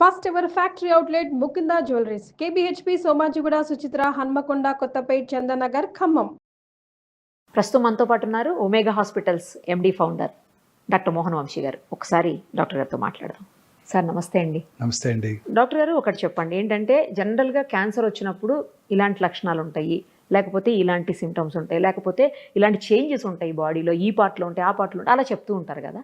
First ever factory outlet Mukunda jewelleries, KBHP, Somajiguda, Suchitra, Hanamkonda, Kothapet, Chandanagar, Khammam. ప్రస్తుతం మనతో పాటు ఉన్నారు ఒమేగా హాస్పిటల్స్ ఎండి ఫౌండర్ డాక్టర్ మోహన్ వంశీ గారు. ఒకసారి డాక్టర్ గారితో మాట్లాడదాం. సార్ నమస్తే అండి. నమస్తే అండి. డాక్టర్ గారు ఒకటి చెప్పండి, ఏంటంటే జనరల్గా క్యాన్సర్ వచ్చినప్పుడు ఇలాంటి లక్షణాలు ఉంటాయి, లేకపోతే ఇలాంటి సిమ్టమ్స్ ఉంటాయి, లేకపోతే ఇలాంటి చేంజెస్ ఉంటాయి బాడీలో, ఈ పార్ట్లో ఉంటాయి, ఆ పార్ట్లో ఉంటాయి, అలా చెప్తూ ఉంటారు కదా.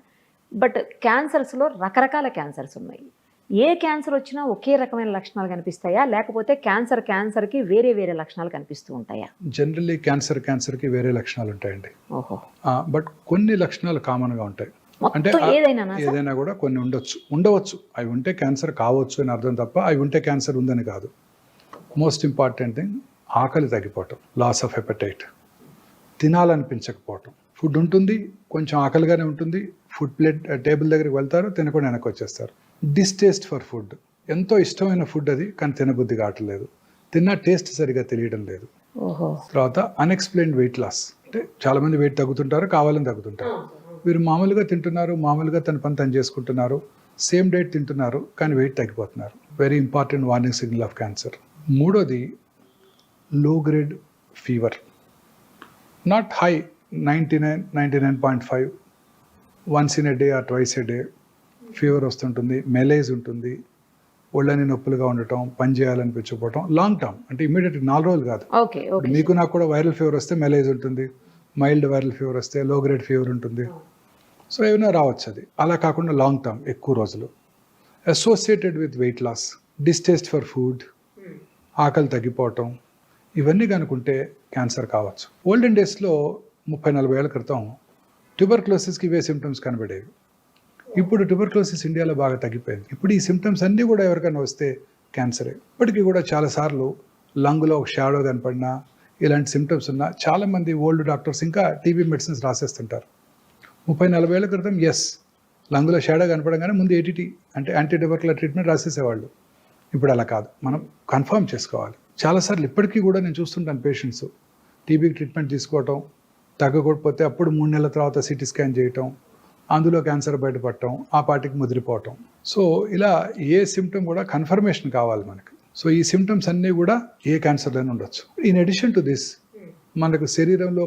బట్ క్యాన్సర్స్లో రకరకాల క్యాన్సర్స్ ఉన్నాయి. ఏ క్యాన్సర్ వచ్చినా ఒకే రకమైన లక్షణాలు కనిపిస్తాయా, లేకపోతే క్యాన్సర్కి వేరే వేరే లక్షణాలు కనిపిస్తూ ఉంటాయా? జనరల్లీ క్యాన్సర్కి వేరే లక్షణాలు ఉంటాయండి. ఓహో. బట్ కొన్ని లక్షణాలు కామన్గా ఉంటాయి. అంటే ఏదైనా కూడా కొన్ని ఉండవచ్చు. అవి ఉంటే క్యాన్సర్ కావచ్చు అని అర్థం తప్ప అవి ఉంటే క్యాన్సర్ ఉందని కాదు. మోస్ట్ ఇంపార్టెంట్ థింగ్ ఆకలి తగ్గిపోవటం, లాస్ ఆఫ్ హెపటైట్, తినాలనిపించకపోవటం. ఫుడ్ ఉంటుంది, కొంచెం ఆకలిగానే ఉంటుంది, ఫుడ్ ప్లేట్ టేబుల్ దగ్గరికి వెళ్తారు, తినకుండా వెనక్కి వచ్చేస్తారు. డిస్టేస్ట్ ఫర్ ఫుడ్, ఎంతో ఇష్టమైన ఫుడ్ అది, కానీ తినబుద్ధి కావట్లేదు, తిన్న టేస్ట్ సరిగా తెలియడం లేదు. తర్వాత అన్ఎక్స్ప్లెయిన్డ్ వెయిట్ లాస్, అంటే చాలామంది వెయిట్ తగ్గుతుంటారు, కావాలని తగ్గుతుంటారు. వీరు మామూలుగా తింటున్నారు, మామూలుగా తన పని తను చేసుకుంటున్నారు, సేమ్ డైట్ తింటున్నారు, కానీ వెయిట్ తగ్గిపోతున్నారు. Very important warning signal of cancer. మూడోది లో grade fever, not high, 99.5, once in a day or twice a day fever వస్తుంటుంది, మెలేజ్ ఉంటుంది, ఒళ్ళని నొప్పులుగా ఉండటం, పని చేయాలనిపించకపోవటం, లాంగ్ టర్మ్, అంటే ఇమీడియట్ 4 రోజులు కాదు. మీకు నాకు కూడా వైరల్ ఫీవర్ వస్తే మెలేజ్ ఉంటుంది, మైల్డ్ వైరల్ ఫీవర్ వస్తే లో గ్రేడ్ ఫీవర్ ఉంటుంది. సో ఏమైనా రావచ్చు అది. అలా కాకుండా లాంగ్ టర్మ్, ఎక్కువ రోజులు, associated with weight loss, distaste for food, ఆకలి తగ్గిపోవటం, ఇవన్నీ కనుకుంటే క్యాన్సర్ కావచ్చు. ఓల్డెన్ డేస్లో 30-40 ఏళ్ల క్రితం ట్యూబర్క్లోసిస్కి ఇవే సిమ్టమ్స్ కనబడేవి. ఇప్పుడు ట్యూబర్క్లోసిస్ ఇండియాలో బాగా తగ్గిపోయింది. ఇప్పుడు ఈ సిమ్టమ్స్ అన్నీ కూడా ఎవరికైనా వస్తే క్యాన్సరే. ఇప్పటికీ కూడా చాలాసార్లు లంగ్లో ఒక షాడో కనపడినా, ఇలాంటి సిమ్టమ్స్ ఉన్నా చాలామంది ఓల్డ్ డాక్టర్స్ ఇంకా టీబీ మెడిసిన్స్ రాసేస్తుంటారు. 30-40 ఏళ్ల క్రితం లంగ్లో షాడో కనపడగానే ముందు ఏటీటీ అంటే యాంటీ ట్యూబర్కులర్ ట్రీట్మెంట్ రాసేసేవాళ్ళు. ఇప్పుడు అలా కాదు, మనం కన్ఫర్మ్ చేసుకోవాలి. చాలాసార్లు ఇప్పటికీ కూడా నేను చూస్తుంటాను, పేషెంట్స్ టీబీకి ట్రీట్మెంట్ తీసుకోవటం, తగ్గకపోతే అప్పుడు 3 నెలల తర్వాత సిటీ స్కాన్ చేయటం, అందులో క్యాన్సర్ బయటపడటం, ఆ పార్టీకి ముదిరిపోవటం. సో ఇలా ఏ సిమ్టమ్ కూడా కన్ఫర్మేషన్ కావాలి మనకి. సో ఈ సిమ్టమ్స్ అన్నీ కూడా ఏ క్యాన్సర్లోనే ఉండొచ్చు. ఇన్ అడిషన్ టు దిస్, మనకు శరీరంలో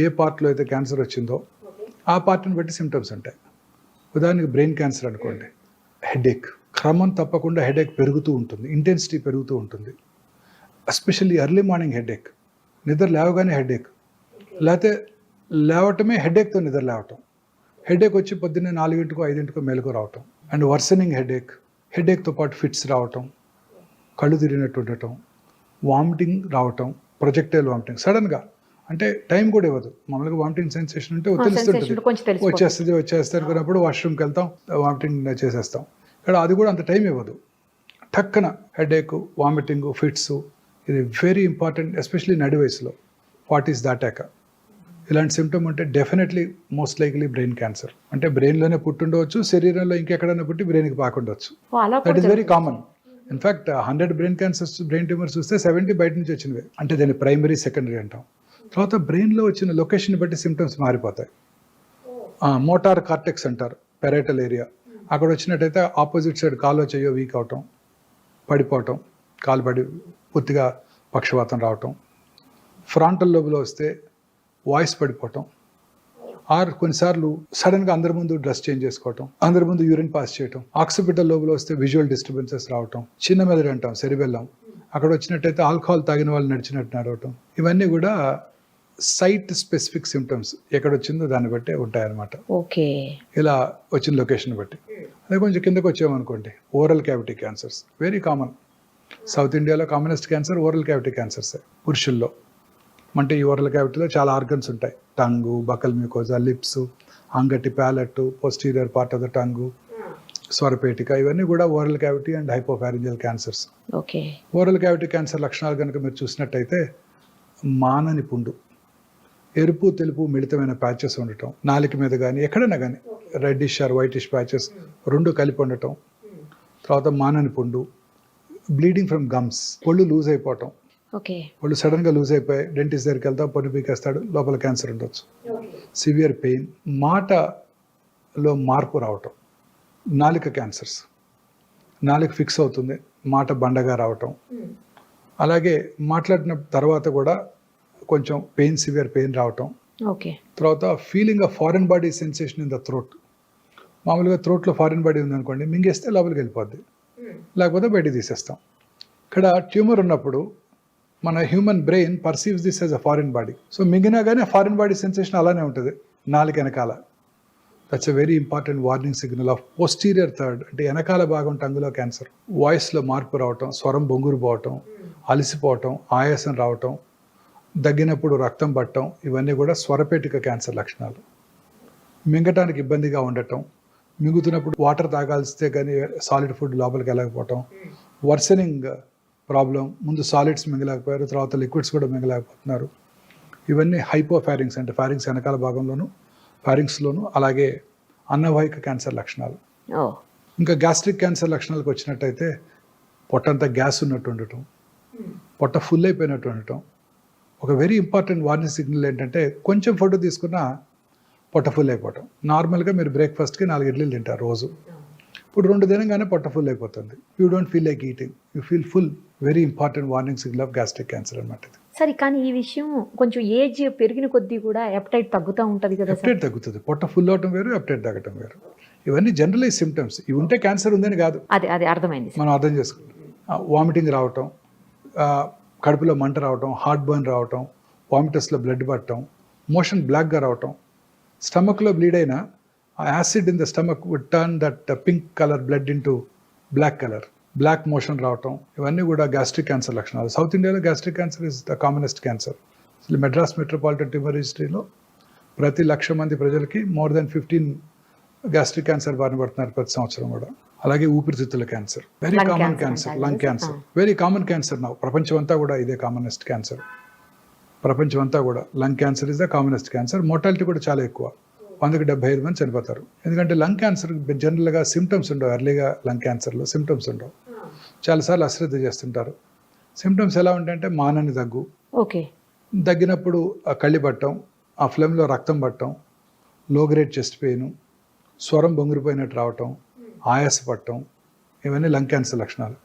ఏ పార్ట్లో అయితే క్యాన్సర్ వచ్చిందో ఆ పార్ట్ని బట్టి సిమ్టమ్స్ ఉంటాయి. ఉదాహరణకి బ్రెయిన్ క్యాన్సర్ అనుకోండి, హెడేక్, క్రమం తప్పకుండా హెడేక్ పెరుగుతూ ఉంటుంది, ఇంటెన్సిటీ పెరుగుతూ ఉంటుంది. ఎస్పెషల్లీ ఎర్లీ మార్నింగ్ హెడేక్, నిద్ర లేవగానే హెడేక్, లేకపోతే లేవటమే హెడేక్తో నిద్ర లేవటం, హెడేక్ వచ్చి పొద్దున్నే 4-5 గంటలకు మెలకు రావటం, అండ్ వర్సనింగ్ హెడేక్తో పాటు ఫిట్స్ రావటం, కళ్ళు తిరిగినట్టు ఉండటం, వామిటింగ్ రావటం, ప్రొజెక్టైల్ వామిటింగ్ సడన్గా, అంటే టైం కూడా ఇవ్వదు. మామూలుగా వామిటింగ్ సెన్సేషన్ అంటే తెలుస్తుంటుంది, వచ్చేస్తే అనుకున్నప్పుడు వాష్రూమ్కి వెళ్తాం, వామిటింగ్ చేసేస్తాం. ఇక్కడ అది కూడా అంత టైం ఇవ్వదు. టక్కన హెడేక్, వామిటింగ్, ఫిట్స్, ఇది వెరీ ఇంపార్టెంట్, ఎస్పెషలీ నడి వయసులో 40s దాటాక ఇలాంటి సిమ్టమ్ ఉంటే definitely most likely brain cancer. అంటే బ్రెయిన్లోనే పుట్టుండవచ్చు, శరీరంలో ఇంకెక్కడైనా పుట్టి బ్రెయిన్కి పాకుండవచ్చు. That is very common. In fact 100 brain cancers, brain tumours చూస్తే 70 బయట నుంచి వచ్చినవి. అంటే దాన్ని ప్రైమరీ, సెకండరీ అంటాం. తర్వాత బ్రెయిన్లో వచ్చిన లొకేషన్ బట్టి సిమ్టమ్స్ మారిపోతాయి. మోటార్ కార్టెక్స్ అంటారు, పెరైటల్ ఏరియా, అక్కడ వచ్చినట్టయితే ఆపోజిట్ సైడ్ కాలో చెయ్యో వీక్ అవటం, పడిపోవటం, కాలు పడి పూర్తిగా పక్షవాతం రావటం. ఫ్రాంటల్ లోబులో వస్తే వాయిస్ పడిపోవటం, ఆర్ కొన్నిసార్లు సడన్గా అందరి ముందు డ్రెస్ చేంజ్ చేసుకోవటం, అందరి ముందు యూరిన్ పాస్ చేయటం. ఆక్సిపిటల్ లోబులో వస్తే విజువల్ డిస్టర్బెన్సెస్ రావటం, చిన్న మెదడు అంటాం, సెరిబెల్లం, అక్కడ వచ్చినట్టయితే ఆల్కహాల్ తాగిన వాళ్ళు నడిచినట్టు నడవటం. ఇవన్నీ కూడా సైట్ స్పెసిఫిక్ సిమ్టమ్స్, ఎక్కడ వచ్చిందో దాన్ని బట్టే ఉంటాయన్నమాట. ఓకే, ఇలా వచ్చిన లొకేషన్ బట్టి. అదే కొంచెం కిందకు వచ్చామనుకోండి, oral cavity cancers very common. South ఇండియాలో కామనెస్ట్ క్యాన్సర్ ఓరల్ క్యావిటీ క్యాన్సర్సే పురుషుల్లో. అంటే ఈ ఓరల్ క్యావిటీలో చాలా ఆర్గన్స్ ఉంటాయి, టంగు, బకల్ మ్యూకోజా, లిప్స్, అంగటి, palate, posterior part of the tongue, స్వరపేటిక, ఇవన్నీ కూడా oral cavity and hypopharyngeal cancers. Okay. Oral cavity cancer లక్షణాలు కనుక మీరు చూసినట్టయితే, మానని పుండు, ఎరుపు తెలుపు మిళితమైన ప్యాచెస్ ఉండటం, నాలుక మీద కానీ ఎక్కడైనా కానీ రెడ్డిష్ ఆర్ వైటిష్ ప్యాచెస్ 2 కలిపి ఉండటం. తర్వాత మానని పుండు, బ్లీడింగ్ ఫ్రమ్ గమ్స్, ఒళ్ళు లూజ్ అయిపోవటం, ఒళ్ళు సడన్గా లూజ్ అయిపోయి డెంటిస్ట్ దగ్గరికి వెళ్తాం, పన్ను పీకేస్తాడు, లోపల క్యాన్సర్ ఉండొచ్చు. సివియర్ పెయిన్, మాటలో మార్పు రావటం, నాలుక క్యాన్సర్స్, నాలుగు ఫిక్స్ అవుతుంది, మాట బండగా రావటం, అలాగే మాట్లాడిన తర్వాత కూడా కొంచెం సివియర్ పెయిన్ రావటం, ఓకే. తర్వాత feeling of foreign body sensation in the throat. మామూలుగా థ్రోట్లో ఫారెన్ బాడీ ఉందనుకోండి, మింగేస్తే లోపలికి వెళ్ళిపోద్ది, లేకపోతే బయట తీసేస్తాం. ఇక్కడ ట్యూమర్ ఉన్నప్పుడు మన human brain perceives this as a foreign body. So మింగినా కానీ ఫారిన్ బాడీ సెన్సేషన్ అలానే ఉంటుంది నాలుగు వెనకాల. That's a very important warning signal of posterior third, అంటే వెనకాల భాగం టంగులో క్యాన్సర్. వాయిస్లో మార్పు రావటం, స్వరం బొంగురు పోవటం, అలసిపోవటం, ఆయాసం రావటం, దగ్గినప్పుడు రక్తం పట్టడం, ఇవన్నీ కూడా స్వరపేటిక క్యాన్సర్ లక్షణాలు. మింగటానికి ఇబ్బందిగా ఉండటం, మింగుతున్నప్పుడు వాటర్ తాగాల్సితే కానీ సాలిడ్ ఫుడ్ లోపలికి వెళ్ళకపోవటం, వర్సనింగ్ ప్రాబ్లం, ముందు సాలిడ్స్ మింగలేకపోయారు, తర్వాత లిక్విడ్స్ కూడా మింగలేకపోతున్నారు. ఇవన్నీ హైపోఫారింగ్స్, అంటే ఫారింగ్స్ వెనకాల భాగంలోను ఫారింగ్స్లోను, అలాగే అన్నవాహిక క్యాన్సర్ లక్షణాలు. ఇంకా గ్యాస్ట్రిక్ క్యాన్సర్ లక్షణాలకు వచ్చినట్టయితే పొట్టంతా గ్యాస్ ఉన్నట్టు ఉండటం, పొట్ట ఫుల్ అయిపోయినట్టు ఉండటం. ఒక వెరీ ఇంపార్టెంట్ వార్నింగ్ సిగ్నల్ ఏంటంటే కొంచెం ఫుడ్ తీసుకున్నా పొట్ట ఫుల్ అయిపోవటం. నార్మల్గా మీరు బ్రేక్ఫాస్ట్కి 4 ఇడ్లీలు తింటారు రోజు, ఇప్పుడు 2 తినగానే పొట్ట ఫుల్ అయిపోతుంది. You don't feel like eating, you feel full. Very important warning signal of gastric cancer అనమాట ఇది. సరే, కానీ ఈ విషయం కొంచెం ఏజ్ పెరిగిన కొద్దీ కూడా ఎప్టైట్ తగ్గుతూ ఉంటుంది కదా? ఎప్టైట్ తగ్గుతుంది, పొట్ట ఫుల్ అవటం వేరు, ఎప్టైట్ తగ్గటం వేరు. ఇవన్నీ జనరలైజ్ సిమ్టమ్స్. ఇవి ఉంటే క్యాన్సర్ ఉందని కాదు, అదే అర్థమైంది. మనం అర్థం చేసుకుంటాం. వామిటింగ్ రావటం, కడుపులో మంట రావటం, హార్ట్ బర్న్ రావటం, వామిటస్లో బ్లడ్ పట్టడం, మోషన్ బ్లాక్గా రావటం, స్టమక్లో బ్లీడ్ అయినా ఆ acid in the stomach would turn that pink colour blood into black colour, black motion రావటం, ఇవన్నీ కూడా గ్యాస్ట్రిక్ క్యాన్సర్ లక్షణాలు. సౌత్ ఇండియాలో gastric cancer is the commonest cancer. అసలు మెడ్రాస్ మెట్రోపాలిటన్ ట్యూమర్ రిజిస్ట్రీలో ప్రతి 1,00,000 మంది ప్రజలకి మోర్ దెన్ 15 గ్యాస్ట్రిక్ క్యాన్సర్ బారిన పడుతున్నారు ప్రతి సంవత్సరం కూడా. అలాగే ఊపిరితిత్తుల cancer, very common cancer. Lung cancer very common cancer నా ప్రపంచం అంతా కూడా ఇదే కామనెస్ట్ క్యాన్సర్. ప్రపంచం అంతా కూడా lung cancer is the commonest cancer. Mortality కూడా చాలా ఎక్కువ, 100కి 75 మంది చనిపోతారు. ఎందుకంటే లంగ్ క్యాన్సర్ జనరల్గా సిమ్టమ్స్ ఉండవు. ఎర్లీగా లంగ్ క్యాన్సర్లో సిమ్టమ్స్ ఉండవు, చాలాసార్లు అశ్రద్ధ చేస్తుంటారు. సిమ్టమ్స్ ఎలా ఉంటాయంటే మానని దగ్గు, ఓకే, దగ్గినప్పుడు కళ్ళి పట్టడం, ఆ ఫ్లెమ్లో రక్తం పట్టడం, లో గ్రేడ్ చెస్ట్ పెయిన్, స్వరం బొంగిరిపోయినట్టు రావటం, ఆయాస పట్టడం, ఇవన్నీ లంగ్ క్యాన్సర్ లక్షణాలు.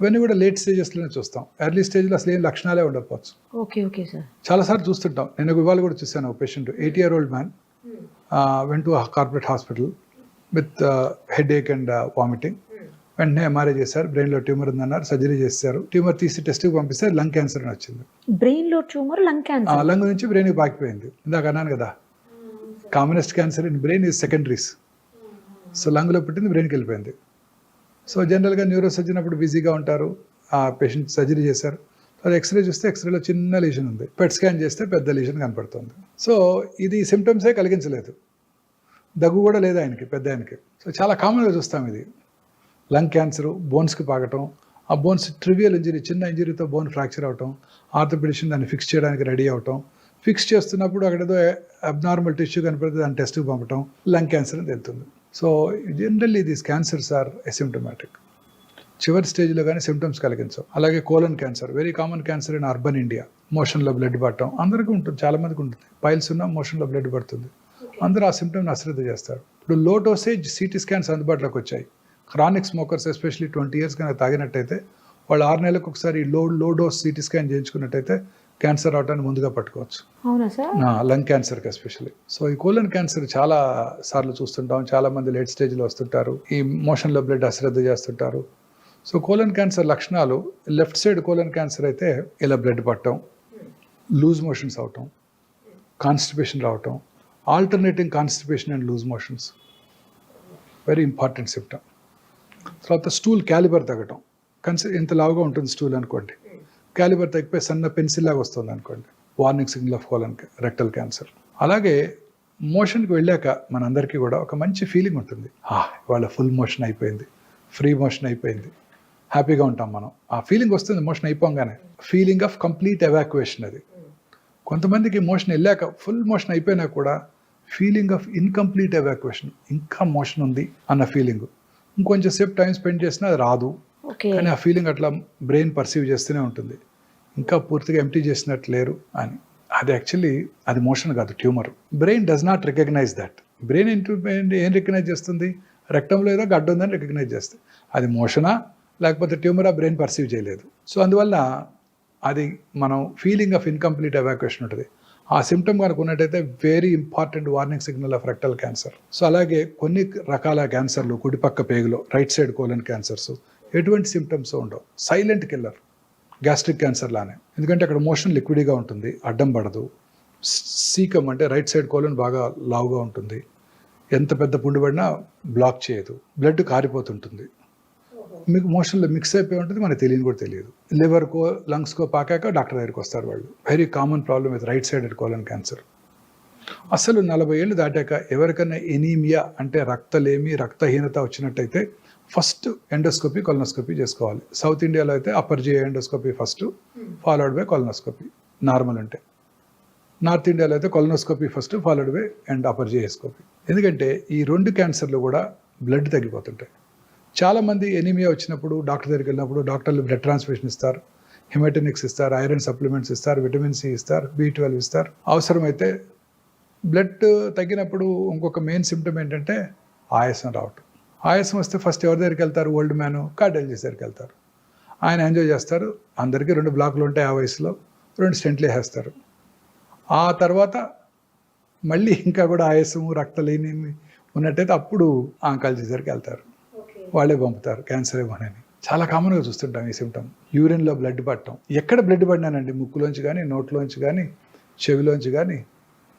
ఇవన్నీ కూడా లేట్ స్టేజెస్లోనే చూస్తాం. ఎర్లీ స్టేజ్లో అసలు ఏం లక్షణాలే ఉండకపోవచ్చు. Okay okay sir. చాలాసార్లు చూస్తుంటాం. నేను ఇవాళ కూడా చూశాను, ఒక patient 80-year-old man went to a corporate hospital with headache and vomiting. వెంటనే ఎంఆర్ఐ చేశారు, బ్రెయిన్లో ట్యూమర్ ఉందన్నారు, సర్జరీ చేశారు. ట్యూమర్ తీసి టెస్ట్కి పంపిస్తే లంగ్ క్యాన్సర్ అని వచ్చింది. బ్రెయిన్లో ట్యూమర్, లంగ్ క్యాన్సర్, లంగ్ నుంచి బ్రెయిన్కి పాకిపోయింది. ఇందాక అన్నాను కదా, commonest cancer in brain is secondaries. So లంగ్లో పుట్టింది బ్రెయిన్కి వెళ్ళిపోయింది. సో జనరల్గా న్యూరో సర్జన్ అప్పుడు బిజీగా ఉంటారు. ఆ పేషెంట్ సర్జరీ చేశారు, అది ఎక్స్రే చూస్తే ఎక్స్రేలో చిన్న లీషన్ ఉంది, పెట్ స్కాన్ చేస్తే పెద్ద లీషన్ కనపడుతుంది. సో ఇది సిమ్టమ్సే కలిగించలేదు, దగ్గు కూడా లేదు ఆయనకి, పెద్ద ఆయనకి. సో చాలా కామన్గా చూస్తాం ఇది. లంగ్ క్యాన్సరు, బోన్స్కి పాకటం, ఆ బోన్స్ ట్రివియల్ ఇంజరీ, చిన్న ఇంజరీతో బోన్ ఫ్రాక్చర్ అవటం, ఆర్థోపెడిషన్ దాన్ని ఫిక్స్ చేయడానికి రెడీ అవటం, ఫిక్స్ చేస్తున్నప్పుడు అక్కడేదో అబ్నార్మల్ టిష్యూ కనపడితే దాన్ని టెస్ట్కి పంపటం, లంగ్ క్యాన్సర్ అని తెలుస్తుంది. So generally these cancers are asymptomatic. చివరి స్టేజ్లో కానీ సిమ్టమ్స్ కలిగించవు. అలాగే colon cancer, very common cancer in urban India. మోషన్లో బ్లడ్ పట్టడం అందరికీ ఉంటుంది, చాలామందికి ఉంటుంది. పైల్స్ ఉన్నా మోషన్లో బ్లడ్ పడుతుంది, అందరూ ఆ సిమ్టమ్ని అశ్రద్ధ చేస్తారు. ఇప్పుడు లో డోసేజ్ సిటీ స్కాన్స్ అందుబాటులోకి వచ్చాయి. క్రానిక్ స్మోకర్స్ ఎస్పెషల్లీ 20 years కనుక తాగినట్టయితే వాళ్ళు 6 నెలలకు ఒకసారి లో డోస్ సిటీ స్కాన్ చేయించుకున్నట్టయితే క్యాన్సర్ రావడానికి ముందుగా పట్టుకోవచ్చు. అవునా సార్? లంగ్ క్యాన్సర్కి ఎస్పెషల్లీ. సో ఈ కోలన్ క్యాన్సర్ చాలా సార్లు చూస్తుంటాం. చాలా మంది లేట్ స్టేజ్లో వస్తుంటారు, ఈ మోషన్లో బ్లడ్ అశ్రద్ధ చేస్తుంటారు. సో కోలన్ క్యాన్సర్ లక్షణాలు, లెఫ్ట్ సైడ్ కోలన్ క్యాన్సర్ అయితే ఇలా బ్లడ్ పట్టడం, లూజ్ మోషన్స్ అవటం, కాన్స్టిపేషన్ రావటం, alternating constipation and loose motions, very important symptom. తర్వాత స్టూల్ క్యాలిబర్ తగ్గటం, ఇంత లావుగా ఉంటుంది స్టూల్ అనుకోండి, క్యాలిబర్ తగ్గిపోయి సన్న పెన్సిల్ లాగా వస్తుంది అనుకోండి, warning signal of colon rectal cancer. అలాగే మోషన్కి వెళ్ళాక మనందరికీ కూడా ఒక మంచి ఫీలింగ్ ఉంటుంది, ఇవాళ ఫుల్ మోషన్ అయిపోయింది, ఫ్రీ మోషన్ అయిపోయింది, హ్యాపీగా ఉంటాం మనం. ఆ ఫీలింగ్ వస్తుంది మోషన్ అయిపోగానే, ఫీలింగ్ ఆఫ్ కంప్లీట్ ఎవాక్యుయేషన్. అది కొంతమందికి మోషన్ వెళ్ళాక ఫుల్ మోషన్ అయిపోయినా కూడా ఫీలింగ్ ఆఫ్ ఇన్కంప్లీట్ ఎవాక్యుయేషన్, ఇంకా మోషన్ ఉంది అన్న ఫీలింగ్. ఇంకొంచెం సేపు టైం స్పెండ్ చేసినా అది రాదు, కానీ ఆ ఫీలింగ్ అట్లా బ్రెయిన్ పర్సీవ్ చేస్తూనే ఉంటుంది, ఇంకా పూర్తిగా ఎంప్టీ చేసినట్టు లేరు అని. అది యాక్చువల్లీ అది మోషన్ కాదు, tumour. Brain does not recognize that. Brain ఏం రికగ్నైజ్ చేస్తుంది, రెక్టంలో ఏదో గడ్డ ఉందని రికగ్నైజ్ చేస్తాయి. అది మోషనా లేకపోతే ట్యూమరా బ్రెయిన్ పర్సీవ్ చేయలేదు. సో అందువల్ల అది మనం ఫీలింగ్ ఆఫ్ ఇన్కంప్లీట్ ఎవాక్యుయేషన్ ఉంటుంది. ఆ సిమ్టమ్ కనుక ఉన్నట్టయితే very important warning signal of rectal cancer. So అలాగే కొన్ని రకాల క్యాన్సర్లు కుడిపక్క పేగులో రైట్ సైడ్ కోలన్ క్యాన్సర్స్ ఎటువంటి సిమ్టమ్స్ ఉండవు, సైలెంట్ కిల్లర్. గ్యాస్ట్రిక్ క్యాన్సర్ లానే, ఎందుకంటే అక్కడ మోషన్ లిక్విడ్గా ఉంటుంది, అడ్డం పడదు. సీకమ్ అంటే రైట్ సైడ్ కోలన్ బాగా లావుగా ఉంటుంది, ఎంత పెద్ద పుండు పడినా బ్లాక్ చేయదు, బ్లడ్ కారిపోతుంటుంది, మీకు మోషన్లో మిక్స్ అయిపోయి ఉంటుంది, మనకు తెలియని కూడా తెలియదు. లివర్కో లంగ్స్కో పాకాక డాక్టర్ దగ్గరికి వస్తారు వాళ్ళు. Very common problem with right sided colon cancer. అసలు 40 ఏళ్ళు దాటాక ఎవరికైనా ఎనీమియా అంటే రక్తలేమి రక్తహీనత వచ్చినట్టయితే ఫస్ట్ ఎండోస్కోపీ కొలనోస్కోపీ చేసుకోవాలి. సౌత్ ఇండియాలో అయితే upper GI endoscopy first, followed by colonoscopy normal అంటే. నార్త్ ఇండియాలో అయితే colonoscopy first, followed by and upper జిఐస్కోపీ. ఎందుకంటే ఈ 2 క్యాన్సర్లు కూడా బ్లడ్ తగ్గిపోతుంటాయి. చాలామంది ఎనీమియా వచ్చినప్పుడు డాక్టర్ దగ్గరికి వెళ్ళినప్పుడు డాక్టర్లు బ్లడ్ ట్రాన్స్ఫ్యూషన్ ఇస్తారు, హిమటనిక్స్ ఇస్తారు, ఐరన్ సప్లిమెంట్స్ ఇస్తారు, విటమిన్ సి ఇస్తారు, B12 ఇస్తారు. అవసరమైతే బ్లడ్ తగ్గినప్పుడు ఇంకొక మెయిన్ సిమ్టమ్ ఏంటంటే ఆయాసం రావటం. ఆయాసం వస్తే ఫస్ట్ ఎవరి దగ్గరికి వెళ్తారు? ఓల్డ్ మ్యాన్, కార్డియాలజిస్ట్ దగ్గరికి వెళ్తారు. ఆయన ఎంజాయ్ చేస్తారు, అందరికీ 2 బ్లాకులు ఉంటాయి, ఆ వయసులో 2 స్టెంట్లు వేసేస్తారు. ఆ తర్వాత మళ్ళీ ఇంకా కూడా ఆయాసము రక్తలేని ఉన్నట్టయితే అప్పుడు ఆంకాలజిస్ట్ దగ్గరికి వెళ్తారు, వాళ్ళే పంపుతారు క్యాన్సర్ ఏమోనని. చాలా కామన్గా చూస్తుంటాం ఈ సిమ్టమ్. యూరిన్లో బ్లడ్ పట్టడం. ఎక్కడ బ్లడ్ పడినానండి, ముక్కులోంచి కానీ, నోట్లోంచి కానీ, చెవిలోంచి కానీ,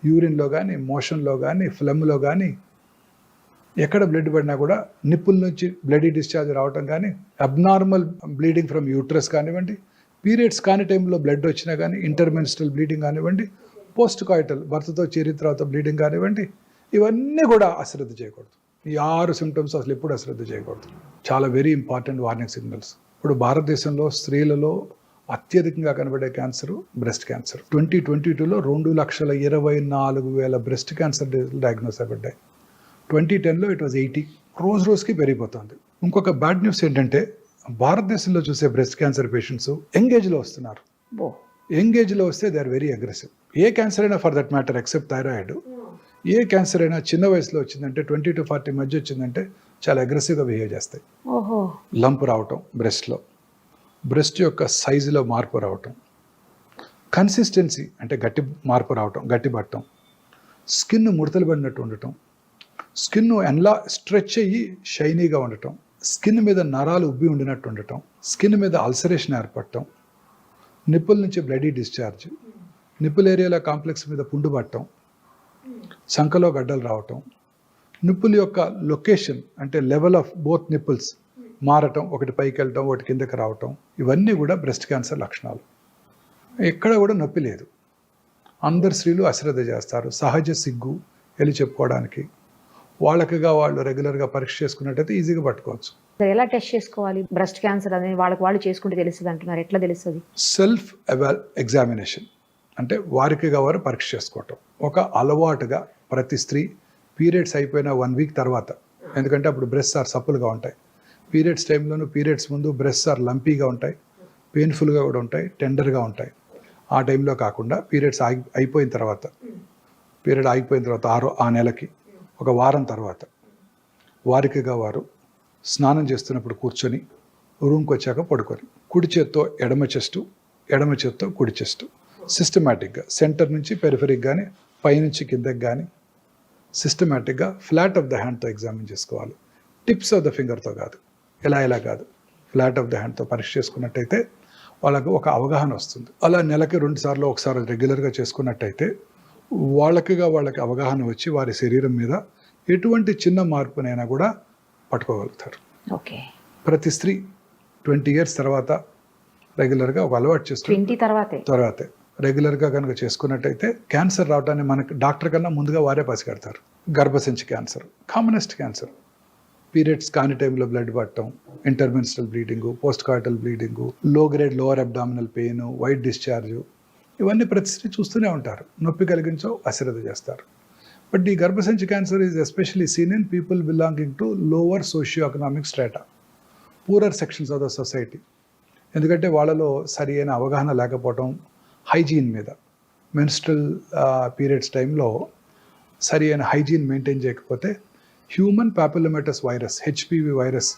యూరిన్లో కానీ, మోషన్లో కానీ, ఫ్లమ్లో కానీ, ఎక్కడ బ్లడ్ పడినా కూడా నిప్పుల నుంచి బ్లడీ డిశ్చార్జ్ రావటం కానీ, అబ్నార్మల్ బ్లీడింగ్ ఫ్రమ్ యూట్రస్ కానివ్వండి, పీరియడ్స్ కాని టైంలో బ్లడ్ వచ్చినా కానీ, ఇంటర్మెన్స్ట్రల్ బ్లీడింగ్ కానివ్వండి, పోస్ట్ కాయిటల్ భర్తతో చేరిన తర్వాత బ్లీడింగ్ కానివ్వండి, ఇవన్నీ కూడా అశ్రద్ధ చేయకూడదు. ఈ 6 సిమ్టమ్స్ అసలు ఎప్పుడు అశ్రద్ధ చేయకూడదు. చాలా వెరీ ఇంపార్టెంట్ వార్నింగ్ సిగ్నల్స్. ఇప్పుడు భారతదేశంలో స్త్రీలలో అత్యధికంగా కనబడే క్యాన్సర్ బ్రెస్ట్ క్యాన్సర్. 2022లో 2,24,000 బ్రెస్ట్ క్యాన్సర్ డయాగ్నోస్ అయ్యాయి. 2010లో ఇట్ వాజ్ 80. రోజుకి పెరిగిపోతుంది. ఇంకొక బ్యాడ్ న్యూస్ ఏంటంటే భారతదేశంలో చూసే బ్రెస్ట్ క్యాన్సర్ పేషెంట్స్ యంగ్ ఏజ్లో వస్తున్నారు. యంగ్ ఏజ్లో వస్తే దే ఆర్ వెరీ అగ్రెసివ్. ఏ క్యాన్సర్ అయినా for that matter except thyroid, ఏ క్యాన్సర్ అయినా చిన్న వయసులో వచ్చిందంటే 20 to 40 మధ్య వచ్చిందంటే చాలా అగ్రెసివ్గా బిహేవ్ చేస్తాయి. లంప్ రావటం బ్రెస్ట్లో, బ్రెస్ట్ యొక్క సైజులో మార్పు రావటం, కన్సిస్టెన్సీ అంటే గట్టి మార్పు రావటం, గట్టి పట్టడం, స్కిన్ ముడతలు పడినట్టు ఉండటం, స్కిన్ ఎలా స్ట్రెచ్ అయ్యి షైనీగా ఉండటం, స్కిన్ మీద నరాలు ఉబ్బి ఉండినట్టు ఉండటం, స్కిన్ మీద అల్సరేషన్ ఏర్పడటం, నిప్పుల నుంచి బ్లడీ డిశ్చార్జ్, నిప్పుల్ ఏరియాలో కాంప్లెక్స్ మీద పుండు పట్టడం, సంకలో గడ్డలు రావటం, నిప్పుల యొక్క లొకేషన్ అంటే లెవెల్ ఆఫ్ బోత్ నిప్పుల్స్ మారటం, ఒకటి పైకి వెళ్ళటం ఒకటి కిందకి రావటం, ఇవన్నీ కూడా బ్రెస్ట్ క్యాన్సర్ లక్షణాలు. ఎక్కడ కూడా నొప్పి లేదు. అందరు స్త్రీలు అశ్రద్ధ చేస్తారు, సహజ సిగ్గు వెళ్ళి చెప్పుకోవడానికి. వాళ్ళకిగా వాళ్ళు రెగ్యులర్గా పరీక్ష చేసుకున్నట్టయితే ఈజీగా పట్టుకోవచ్చు. ఎలా టెస్ట్ చేసుకోవాలి? బ్రెస్ట్ క్యాన్సర్ అనేది వాళ్ళు చేసుకుంటే తెలుస్తుంది అంటున్నారు, ఎట్లా తెలుస్తుంది? సెల్ఫ్ ఎగ్జామినేషన్ అంటే వారికిగా వారు పరీక్ష చేసుకోవటం ఒక అలవాటుగా ప్రతి స్త్రీ పీరియడ్స్ అయిపోయిన 1 వీక్ తర్వాత, ఎందుకంటే అప్పుడు బ్రెస్ట్ ఆర్ సప్పులుగా ఉంటాయి. పీరియడ్స్ టైంలోనూ పీరియడ్స్ ముందు బ్రెస్ట్ ఆర్ లంపీగా ఉంటాయి, పెయిన్ఫుల్గా కూడా ఉంటాయి, టెండర్గా ఉంటాయి. ఆ టైంలో కాకుండా పీరియడ్స్ అయిపోయిన తర్వాత, పీరియడ్ ఆగిపోయిన తర్వాత ఆ నెలకి 1 వారం తర్వాత వారికిగా వారు స్నానం చేస్తున్నప్పుడు కూర్చొని రూమ్కి వచ్చాక పడుకొని కుడి చేత్తో ఎడమ చెస్టు, ఎడమ చేత్తో కుడి చెస్టు సిస్టమేటిక్గా సెంటర్ నుంచి పెరిఫెరిక్ కానీ పైనుంచి కిందకి కానీ సిస్టమేటిక్గా ఫ్లాట్ ఆఫ్ ద హ్యాండ్తో ఎగ్జామిన్ చేసుకోవాలి. టిప్స్ ఆఫ్ ద ఫింగర్తో కాదు, ఎలా కాదు, ఫ్లాట్ ఆఫ్ ద హ్యాండ్తో పరీక్ష చేసుకున్నట్టయితే వాళ్ళకు ఒక అవగాహన వస్తుంది. అలా నెలకి 2 సార్లు ఒకసారి రెగ్యులర్గా చేసుకున్నట్టయితే వాళ్ళకి అవగాహన వచ్చి వారి శరీరం మీద ఎటువంటి చిన్న మార్పునైనా కూడా పట్టుకోగలుగుతారు. ఓకే. ప్రతి స్త్రీ 20 years తర్వాత రెగ్యులర్గా ఒక అలవాటు చేసుకుంటే తర్వాతే రెగ్యులర్గా కనుక చేసుకున్నట్టయితే క్యాన్సర్ రావడాన్ని మనకి డాక్టర్ కన్నా ముందుగా వారే పసిగడతారు. గర్భసంచి క్యాన్సర్ కామనెస్ట్ క్యాన్సర్. పీరియడ్స్ కాని టైంలో బ్లడ్ పట్టడం, intermenstrual bleeding, post coital bleeding, low grade lower abdominal pain, white discharge, ఇవన్నీ ప్రతి స్త్రీ చూస్తూనే ఉంటారు. నొప్పి కలిగించో అశ్రద్ధ చేస్తారు. బట్ ఈ గర్భసంచి cancer is especially seen in people belonging to lower socio economic strata, poorer sections of the society. ఎందుకంటే వాళ్ళలో సరి అయిన అవగాహన లేకపోవటం, హైజీన్ మీద, మెన్స్ట్రల్ పీరియడ్స్ టైంలో సరి అయిన హైజీన్ మెయింటైన్ చేయకపోతే హ్యూమన్ పాపిలోమేటస్ వైరస్ హెచ్పివి వైరస్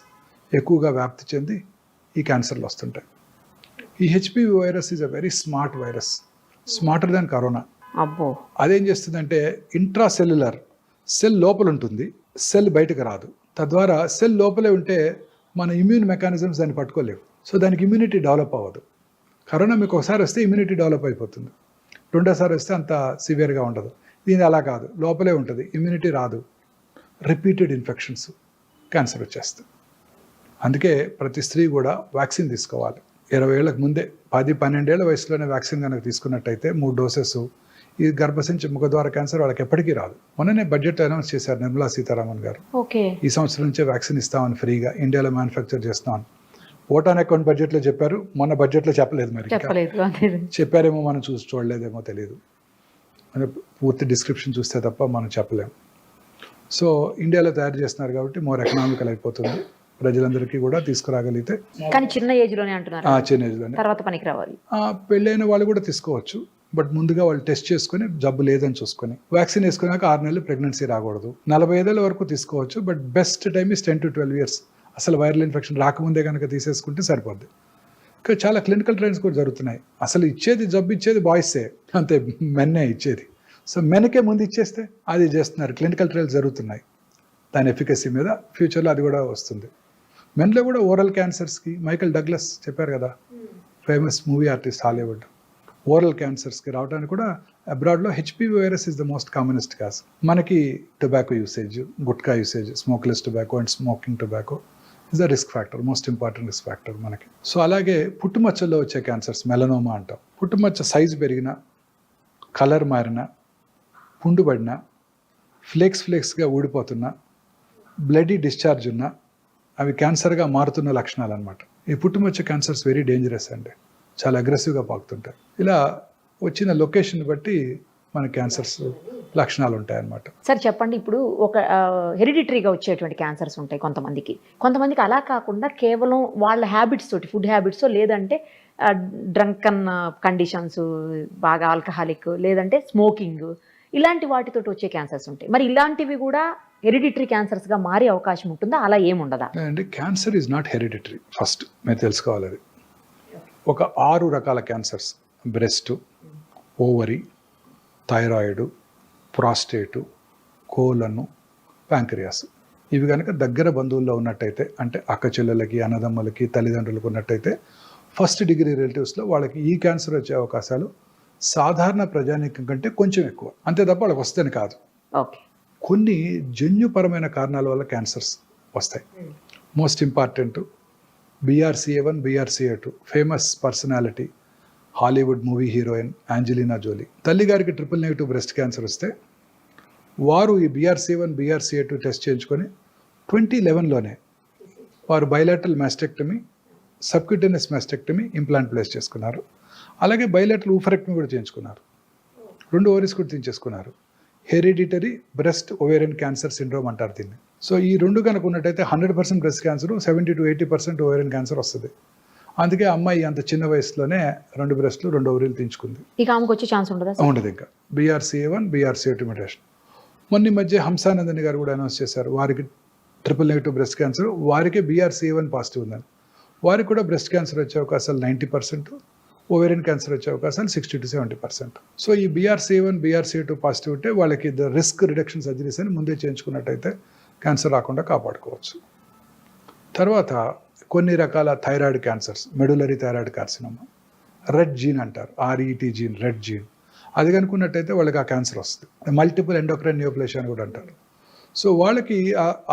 ఎక్కువగా వ్యాప్తి చెంది ఈ క్యాన్సర్లు వస్తుంటాయి. ఈ HPV virus is a very smart virus, smarter than corona. అబ్బో. అదేం చేస్తుందంటే ఇంట్రాసెల్యులర్ సెల్ లోపల ఉంటుంది, సెల్ బయటకు రాదు. తద్వారా సెల్ లోపలే ఉంటే మన ఇమ్యూన్ మెకానిజమ్స్ దాన్ని పట్టుకోలేవు. సో దానికి ఇమ్యూనిటీ డెవలప్ అవ్వదు. కరోనా మీకు ఒకసారి వస్తే ఇమ్యూనిటీ డెవలప్ అయిపోతుంది, రెండోసారి వస్తే అంత సివియర్గా ఉండదు. దీని అలా కాదు, లోపలే ఉంటుంది, ఇమ్యూనిటీ రాదు, రిపీటెడ్ ఇన్ఫెక్షన్స్, క్యాన్సర్ వచ్చేస్తుంది. అందుకే ప్రతి స్త్రీ కూడా వ్యాక్సిన్ తీసుకోవాలి. 20 ఏళ్ళకు ముందే 10-12 ఏళ్ల వయసులోనే వ్యాక్సిన్ కనుక తీసుకున్నట్టయితే 3 డోసెస్ ఈ గర్భసంచి ముఖద్వార క్యాన్సర్ వాళ్ళకి ఎప్పటికీ రాదు. మొన్ననే బడ్జెట్ అనౌన్స్ చేశారు నిర్మలా సీతారామన్ గారు. ఈ సంవత్సరం నుంచే వ్యాక్సిన్ ఇస్తామని ఫ్రీగా ఇండియాలో మ్యానుఫ్యాక్చర్ చేస్తామని ఓటాన్ అకౌంట్ బడ్జెట్లో చెప్పారు, మొన్న బడ్జెట్లో చెప్పలేదు. మరి చెప్పారేమో మనం చూడలేదేమో తెలియదు, పూర్తి డిస్క్రిప్షన్ చూస్తే తప్ప మనం చెప్పలేము. సో ఇండియాలో తయారు చేస్తున్నారు కాబట్టి మోర్ ఎకనామికల్ అయిపోతుంది, ప్రజలందరికీ కూడా తీసుకురాగలిగితే. కానీ చిన్న ఏజ్లోనే అంటున్నారు, చిన్న ఏజ్లోనే, తర్వాత పనికి రావాలి. పెళ్ళైన వాళ్ళు కూడా తీసుకోవచ్చు, బట్ ముందుగా వాళ్ళు టెస్ట్ చేసుకుని జబ్బు లేదని చూసుకొని వ్యాక్సిన్ వేసుకున్నాక 6 నెలలు ప్రెగ్నెన్సీ రాకూడదు. 45 ఏళ్ళ వరకు తీసుకోవచ్చు, but best time is 10 to 12 years. అసలు వైరల్ ఇన్ఫెక్షన్ రాకముందే కనుక తీసేసుకుంటే సరిపోద్ది. ఇంకా చాలా క్లినికల్ ట్రయల్స్ కూడా జరుగుతున్నాయి. అసలు జబ్బు ఇచ్చేది బాయ్సే, అంతే, మెన్నే ఇచ్చేది. సో మెన్కే ముందు ఇచ్చేస్తే అది చేస్తున్నారు. క్లినికల్ ట్రయల్స్ జరుగుతున్నాయి దాని ఎఫికసీ మీద. ఫ్యూచర్లో అది కూడా వస్తుంది. మెన్లో కూడా ఓరల్ క్యాన్సర్స్కి మైకల్ డగ్లస్ చెప్పారు కదా, famous movie artist, Hollywood, oral క్యాన్సర్స్కి రావడానికి కూడా అబ్రాడ్లో HPV virus is the most commonest cause. మనకి tobacco usage, gutka usage, smokeless tobacco and smoking tobacco is the risk factor, most important risk factor మనకి. So అలాగే పుట్టుమచ్చల్లో వచ్చే క్యాన్సర్స్, మెలనోమా అంటాం. పుట్టుమచ్చ సైజు పెరిగిన, కలర్ మారిన, పుండు పడిన, ఫ్లేక్స్గా ఊడిపోతున్న, బ్లడీ డిశ్చార్జ్ ఉన్న, అవి క్యాన్సర్గా మారుతున్న లక్షణాలు అనమాట. ఈ పుట్టుమచ్చ క్యాన్సర్స్ వెరీ డేంజరస్ అండి, చాలా అగ్రెసివ్గా పాకుతుంటాయి. ఇలా వచ్చిన లొకేషన్ బట్టి మన క్యాన్సర్స్ లక్షణాలు ఉంటాయి అన్నమాట. సార్ చెప్పండి, ఇప్పుడు ఒక హెరిడిటరీగా వచ్చేటువంటి క్యాన్సర్స్ ఉంటాయి కొంతమందికి అలా కాకుండా కేవలం వాళ్ళ హ్యాబిట్స్ తోటి, ఫుడ్ హ్యాబిట్స్, లేదంటే డ్రంకన్ కండిషన్స్, బాగా ఆల్కహాలిక్, లేదంటే స్మోకింగ్, ఇలాంటి వాటితో వచ్చే క్యాన్సర్స్ ఉంటాయి. మరి ఇలాంటివి కూడా హెరిడిటరీ క్యాన్సర్స్గా మారే అవకాశం ఉంటుందా? అలా ఏముండదా? అంటే cancer is not hereditary. First మీరు తెలుసుకోవాలి, అది ఒక 6 రకాల క్యాన్సర్స్: బ్రెస్ట్, ఓవరీ, థైరాయిడ్, ప్రాస్టేటు, కోలను, ప్యాంక్రియాస్. ఇవి కనుక దగ్గర బంధువుల్లో ఉన్నట్టయితే, అంటే అక్క చెల్లెలకి, అన్నదమ్ములకి, తల్లిదండ్రులకు ఉన్నట్టయితే, ఫస్ట్ డిగ్రీ రిలేటివ్స్లో వాళ్ళకి ఈ క్యాన్సర్ వచ్చే అవకాశాలు సాధారణ ప్రజానీకం కంటే కొంచెం ఎక్కువ. అంతే తప్ప వాళ్ళకి వస్తేనే కాదు. ఓకే. కొన్ని జన్యుపరమైన కారణాల వల్ల క్యాన్సర్స్ వస్తాయి. Most important BRCA1, BRCA2. Famous personality, Hollywood movie heroine Angelina Jolie. తల్లిగారికి ట్రిపుల్-నెగటివ్ బ్రెస్ట్ క్యాన్సర్ వస్తే వారు ఈ BRCA1, BRCA2 టెస్ట్ చేయించుకొని 2011లోనే వారు bilateral mastectomy, subcutaneous mastectomy, implant place చేసుకున్నారు. అలాగే బైలాటరల్ ఊఫరెక్టమీ కూడా చేయించుకున్నారు. 2 ఓవరీస్ కూడా తీయించేసుకున్నారు. Hereditary breast ovarian cancer syndrome అంటారు దీన్ని. సో ఈ 2 కనుక ఉన్నట్టయితే 100% breast cancer, 70 to 80% ovarian cancer వస్తుంది. అందుకే అమ్మాయి అంత చిన్న వయసులోనే 2 బ్రెస్ట్లు, 2 ఓవరీలు తీయించుకుంది. ఇక ఆమెకు వచ్చే ఛాన్స్ ఉండదు. ఇంకా BRCA1, BRCA2 మ్యుటేషన్. మొన్న మధ్య హంసానందని గారు కూడా అనౌన్స్ చేశారు, వారికి ట్రిపుల్-నెగటివ్ బ్రెస్ట్ క్యాన్సర్, వారికే BRCA1 పాజిటివ్ ఉందని. వారికి కూడా బ్రెస్ట్ క్యాన్సర్ వచ్చే అవకాశాలు 90%, ఓవేరియన్ క్యాన్సర్ వచ్చే అవకాశాలు 60 to 70%. సో ఈ BRCA1, BRCA2 పాజిటివ్ ఉంటే వాళ్ళకి రిస్క్ రిడక్షన్ సర్జరీస్ అని ముందే చేయించుకున్నట్టయితే క్యాన్సర్ రాకుండా కాపాడుకోవచ్చు. తర్వాత కొన్ని రకాల thyroid cancers, medullary thyroid carcinoma, RET gene అంటారు, RET జీన్, రెడ్ జీన్, అది కనుక్కున్నట్టయితే వాళ్ళకి ఆ క్యాన్సర్ వస్తుంది. మల్టిపుల్ ఎండోక్రైన్ నియోప్లేషియా అని కూడా అంటారు. సో వాళ్ళకి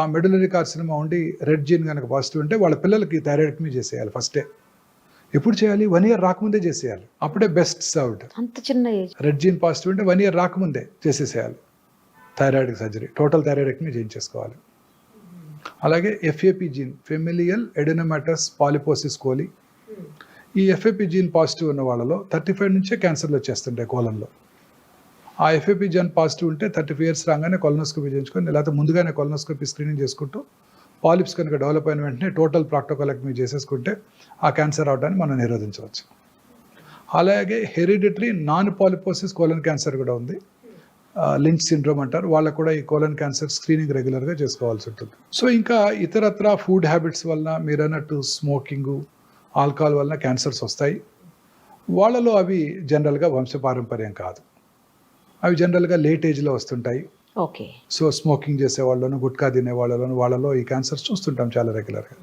ఆ మెడులరీ కార్సినోమా ఉండి రెడ్ జీన్ కనుక పాజిటివ్ ఉంటే వాళ్ళ పిల్లలకి థైరాయిడెక్టమీ చేసేయాలి ఫస్టే. ఎప్పుడు చేయాలి? 1 year రాకముందే చేసేయాలి, అప్పుడే బెస్ట్ సర్వ్డ్. అంత చిన్న ఏజ్. రెడ్ జీన్ పాజిటివ్ ఉంటే 1 year రాకముందే చేసేసేయాలి థైరాయిడ్ సర్జరీ, టోటల్ థైరాయిడెక్టమీ చేయించేసుకోవాలి. అలాగే FAP gene, familial adenomatous polyposis coli, ఈ FAP జీన్ పాజిటివ్ ఉన్న వాళ్ళలో 35 నుంచే క్యాన్సర్లు వచ్చేస్తుంటాయి కోలంలో. ఆ FAP జీన్ పాజిటివ్ ఉంటే 35 years రాగానే కొలనోస్కోపీ చేయించుకొని, లేకపోతే ముందుగానే కొలనోస్కోపీ స్క్రీనింగ్ చేసుకుంటూ పాలిప్స్ కనుక డెవలప్ అయిన వెంటనే టోటల్ ప్రాక్టోకోలెక్టమీ చేసేసుకుంటే ఆ క్యాన్సర్ అవడాన్ని మనం నిరోధించవచ్చు. అలాగే hereditary non polyposis colon cancer కూడా ఉంది. లించ్ సిండ్రోమ్ అంటారు, వాళ్ళకు కూడా ఈ కోలన్ క్యాన్సర్ స్క్రీనింగ్ రెగ్యులర్గా చేసుకోవాల్సి ఉంటుంది. సో ఇంకా ఇతరత్ర ఫుడ్ హ్యాబిట్స్ వలన మీరు అన్నట్టు స్మోకింగు, ఆల్కహాల్ వలన క్యాన్సర్స్ వస్తాయి. వాళ్ళలో అవి జనరల్గా వంశపారంపర్యం కాదు, అవి జనరల్గా లేట్ ఏజ్లో వస్తుంటాయి. ఓకే. సో స్మోకింగ్ చేసే వాళ్ళను, గుట్కా తినే వాళ్ళలో ఈ క్యాన్సర్స్ చూస్తుంటాం చాలా రెగ్యులర్గా.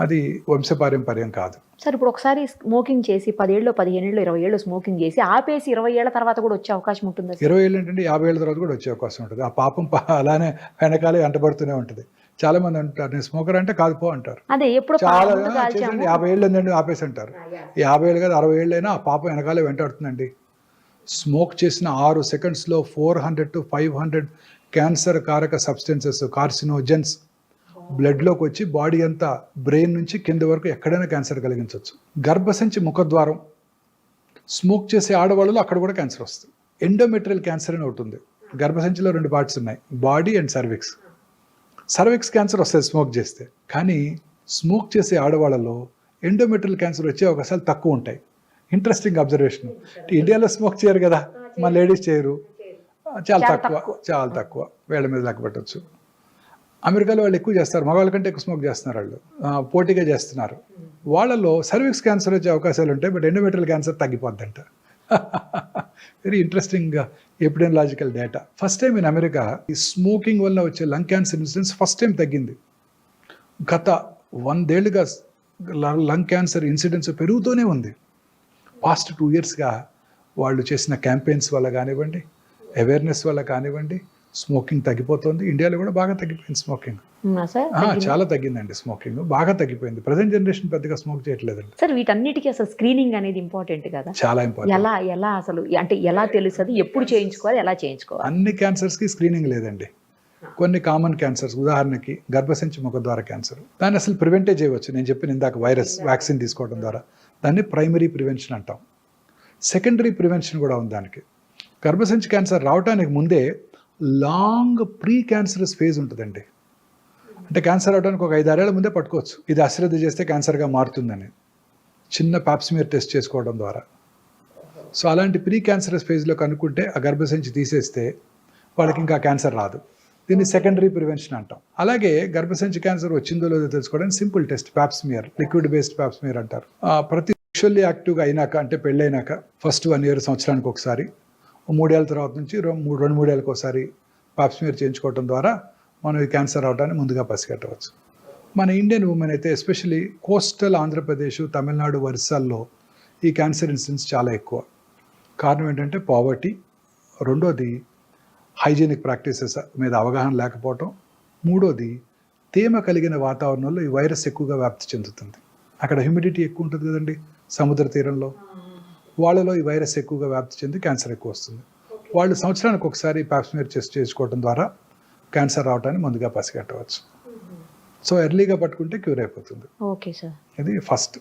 అది వంశపారంపర్యం కాదు. సార్ ఇప్పుడు ఒకసారి స్మోకింగ్ చేసి 10 ఏళ్ళు 15 ఏళ్ళు 20 ఏళ్ళు స్మోకింగ్ చేసి ఆపేసి 20 ఏళ్ల తర్వాత కూడా వచ్చే అవకాశం ఉంటుందా? 20 ఏళ్ళు ఏంటంటే 50 ఏళ్ళ తర్వాత కూడా వచ్చే అవకాశం ఉంటుంది. ఆ పాపం అలానే వెనకాలే వెంటబడుతూనే ఉంటుంది. చాలా మంది అంటారు నేను స్మోకర్ అంటే కాదు పో అంటారు. అదే ఎప్పుడు చాలా 50 ఏళ్ళు ఉందండి ఆపేసి అంటారు. 50 ఏళ్ళు కాదు 60 ఏళ్ళైనా ఆ పాపం వెనకాలే వెంటాడుతుందండి. స్మోక్ చేసిన 6 సెకండ్స్లో 400 to 500 క్యాన్సర్ కారక సబ్స్టెన్సెస్, కార్సినోజెన్స్ బ్లడ్లోకి వచ్చి బాడీ అంతా బ్రెయిన్ నుంచి కింద వరకు ఎక్కడైనా క్యాన్సర్ కలిగించవచ్చు. గర్భసంచి ముఖద్వారం స్మోక్ చేసే ఆడవాళ్ళలో అక్కడ కూడా క్యాన్సర్ వస్తుంది. ఎండోమెట్రియల్ క్యాన్సర్ అని ఒకటి ఉంది. గర్భసంచిలో 2 పార్ట్స్ ఉన్నాయి, body and cervix. Cervix cancer వస్తుంది స్మోక్ చేస్తే, కానీ స్మోక్ చేసే ఆడవాళ్ళలో ఎండోమెట్రియల్ క్యాన్సర్ వచ్చే అవకాశాలు తక్కువ ఉంటాయి. Interesting observation. ఇండియాలో స్మోక్ చేయరు కదా, మన లేడీస్ చేయరు, చాలా తక్కువ, వేళ్ళ మీద లెక్క పెట్టచ్చు. అమెరికాలో వాళ్ళు ఎక్కువ చేస్తారు, మగవాళ్ళ కంటే ఎక్కువ స్మోక్ చేస్తున్నారు, వాళ్ళు పోటీగా చేస్తున్నారు. వాళ్ళలో సర్విక్స్ క్యాన్సర్ వచ్చే అవకాశాలు ఉంటాయి, బట్ ఎండోమెట్రియల్ క్యాన్సర్ తగ్గిపోద్దంట. Very interesting epidemiological data. First time in America ఈ స్మోకింగ్ వల్ల వచ్చే lung cancer incidence first time తగ్గింది. గత 100 ఏళ్ళుగా లంగ్ క్యాన్సర్ ఇన్సిడెన్స్ పెరుగుతూనే ఉంది. పాస్ట్ 2 ఇయర్స్గా వాళ్ళు చేసిన క్యాంపెయిన్స్ వల్ల కానివ్వండి, అవేర్నెస్ వల్ల కానివ్వండి, స్మోకింగ్ తగ్గిపోతుంది. ఇండియాలో కూడా బాగా తగ్గిపోయింది స్మోకింగ్. చాలా తగ్గిందండి స్మోకింగ్, బాగా తగ్గిపోయింది. ప్రజెంట్ జనరేషన్ పెద్దగా స్మోక్ చేయట్లేదండి. సార్ వీటన్నిటికీ అసలు స్క్రీనింగ్ అనేది ఇంపార్టెంట్ కదా? చాలా ఇంపార్టెంట్. ఎలా అసలు అంటే ఎలా తెలుస్తుంది, ఎప్పుడు చేయించుకోవాలి, ఎలా చేయించుకోవాలి? అన్ని క్యాన్సర్స్కి స్క్రీనింగ్ లేదండి. కొన్ని కామన్ క్యాన్సర్స్, ఉదాహరణకి గర్భసంచి ముఖద్వార క్యాన్సర్, దాన్ని అసలు ప్రివెంటే చేయవచ్చు. నేను చెప్పిన ఇందాక వైరస్ వ్యాక్సిన్ తీసుకోవడం ద్వారా, దాన్ని ప్రైమరీ ప్రివెన్షన్ అంటాం. సెకండరీ ప్రివెన్షన్ కూడా ఉంది దానికి. గర్భసంచి క్యాన్సర్ రావడానికి ముందే లాంగ్ ప్రీ క్యాన్సరస్ ఫేజ్ ఉంటుందండి. అంటే క్యాన్సర్ అవడానికి ఒక 5-6 ఏళ్ల ముందే పట్టుకోవచ్చు, ఇది అశ్రద్ధ చేస్తే క్యాన్సర్గా మారుతుందని, చిన్న పాప్స్మియర్ టెస్ట్ చేసుకోవడం ద్వారా. సో అలాంటి ప్రీ క్యాన్సరస్ ఫేజ్లో కనుక్కుంటే ఆ గర్భసంచి తీసేస్తే వాళ్ళకి ఇంకా క్యాన్సర్ రాదు. దీన్ని సెకండరీ ప్రివెన్షన్ అంటాం. అలాగే గర్భసంచి క్యాన్సర్ వచ్చిందో లేదో తెలుసుకోవడానికి simple test Pap smear, liquid based Pap smear అంటారు. ప్రతి సెక్షువల్లీ యాక్టివ్గా అయినాక, అంటే పెళ్ళైనాక ఫస్ట్ 1 year సంవత్సరానికి ఒకసారి, 3 ఏళ్ళ తర్వాత నుంచి 2-3 ఏళ్ళకి ఒకసారి పాప్స్మియర్ చేయించుకోవడం ద్వారా మనం ఈ క్యాన్సర్ అవడాన్ని ముందుగా పసిగట్టవచ్చు. మన ఇండియన్ ఉమెన్ అయితే ఎస్పెషలీ కోస్టల్ ఆంధ్రప్రదేశ్, తమిళనాడు, ఒరిస్సాల్లో ఈ క్యాన్సర్ ఇన్సిడెన్స్ చాలా ఎక్కువ. కారణం ఏంటంటే పావర్టీ, రెండోది హైజీనిక్ ప్రాక్టీసెస్ మీద అవగాహన లేకపోవటం, మూడోది తేమ కలిగిన వాతావరణంలో ఈ వైరస్ ఎక్కువగా వ్యాప్తి చెందుతుంది. అక్కడ హ్యూమిడిటీ ఎక్కువ ఉంటుంది కదండి సముద్ర తీరంలో, వాళ్ళలో ఈ వైరస్ ఎక్కువగా వ్యాప్తి చెంది క్యాన్సర్ ఎక్కువ వస్తుంది. వాళ్ళు సంవత్సరానికి ఒకసారి పాప్స్మియర్ టెస్ట్ చేసుకోవడం ద్వారా క్యాన్సర్ రావడానికి ముందుగా పసిగట్టవచ్చు. సో ఎర్లీగా పట్టుకుంటే క్యూర్ అయిపోతుంది. Okay sir. ఇది first.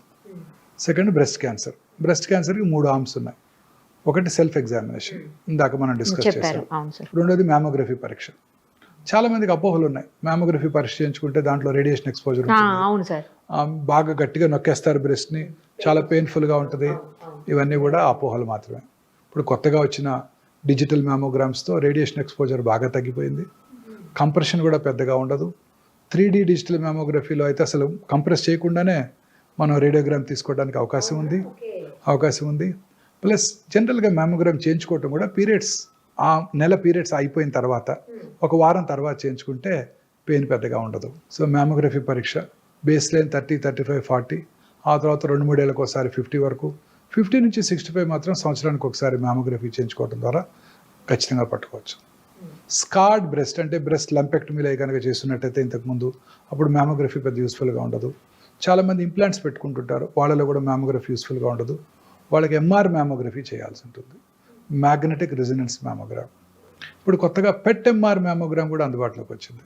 Second breast cancer. Breast క్యాన్సర్కి 3 ఆర్మ్స్ ఉన్నాయి. ఒకటి సెల్ఫ్ ఎగ్జామినేషన్, ఇందాక మనం డిస్కస్ చేసాం. రెండోది మ్యామోగ్రఫీ పరీక్ష. చాలా మందికి అపోహలు ఉన్నాయి, మ్యామోగ్రఫీ పరీక్ష చేయించుకుంటే దాంట్లో రేడియేషన్ ఎక్స్పోజర్ ఉంటుంది, బాగా గట్టిగా నొక్కేస్తారు బ్రెస్ట్ని, చాలా పెయిన్ఫుల్గా ఉంటుంది. ఇవన్నీ కూడా అపోహలు మాత్రమే. ఇప్పుడు కొత్తగా వచ్చిన డిజిటల్ మ్యామోగ్రామ్స్తో రేడియేషన్ ఎక్స్పోజర్ బాగా తగ్గిపోయింది, కంప్రెషన్ కూడా పెద్దగా ఉండదు. 3D డిజిటల్ మ్యామోగ్రఫీలో అయితే అసలు కంప్రెస్ చేయకుండానే మనం రేడియోగ్రామ్ తీసుకోవడానికి అవకాశం ఉంది. ప్లస్ జనరల్గా మ్యామోగ్రామ్ చేయించుకోవటం కూడా పీరియడ్స్, ఆ నెల పీరియడ్స్ అయిపోయిన తర్వాత 1 వారం తర్వాత చేయించుకుంటే పెయిన్ పెద్దగా ఉండదు. సో మ్యామోగ్రఫీ పరీక్ష బేస్ లైన్ 30, 35, 40, ఆ తర్వాత 2-3 ఏళ్ళకి ఒకసారి 50 వరకు, 50 నుంచి 65 మాత్రం సంవత్సరానికి ఒకసారి మ్యామోగ్రఫీ చేయించుకోవడం ద్వారా ఖచ్చితంగా పట్టుకోవచ్చు. స్కార్డ్ బ్రెస్ట్ అంటే బ్రెస్ట్ లంపెక్టమీలో కనుక చేస్తున్నట్టయితే ఇంతకుముందు, అప్పుడు మ్యామోగ్రఫీ పెద్ద యూస్ఫుల్గా ఉండదు. చాలామంది ఇంప్లాంట్స్ పెట్టుకుంటుంటారు, వాళ్ళలో కూడా మ్యామోగ్రఫీ యూస్ఫుల్గా ఉండదు. వాళ్ళకి ఎంఆర్ మ్యామోగ్రఫీ చేయాల్సి ఉంటుంది, మ్యాగ్నెటిక్ రెసినెన్స్ మ్యామోగ్రామ్. ఇప్పుడు కొత్తగా పెట్ ఎంఆర్ మ్యామోగ్రామ్ కూడా అందుబాటులోకి వచ్చింది.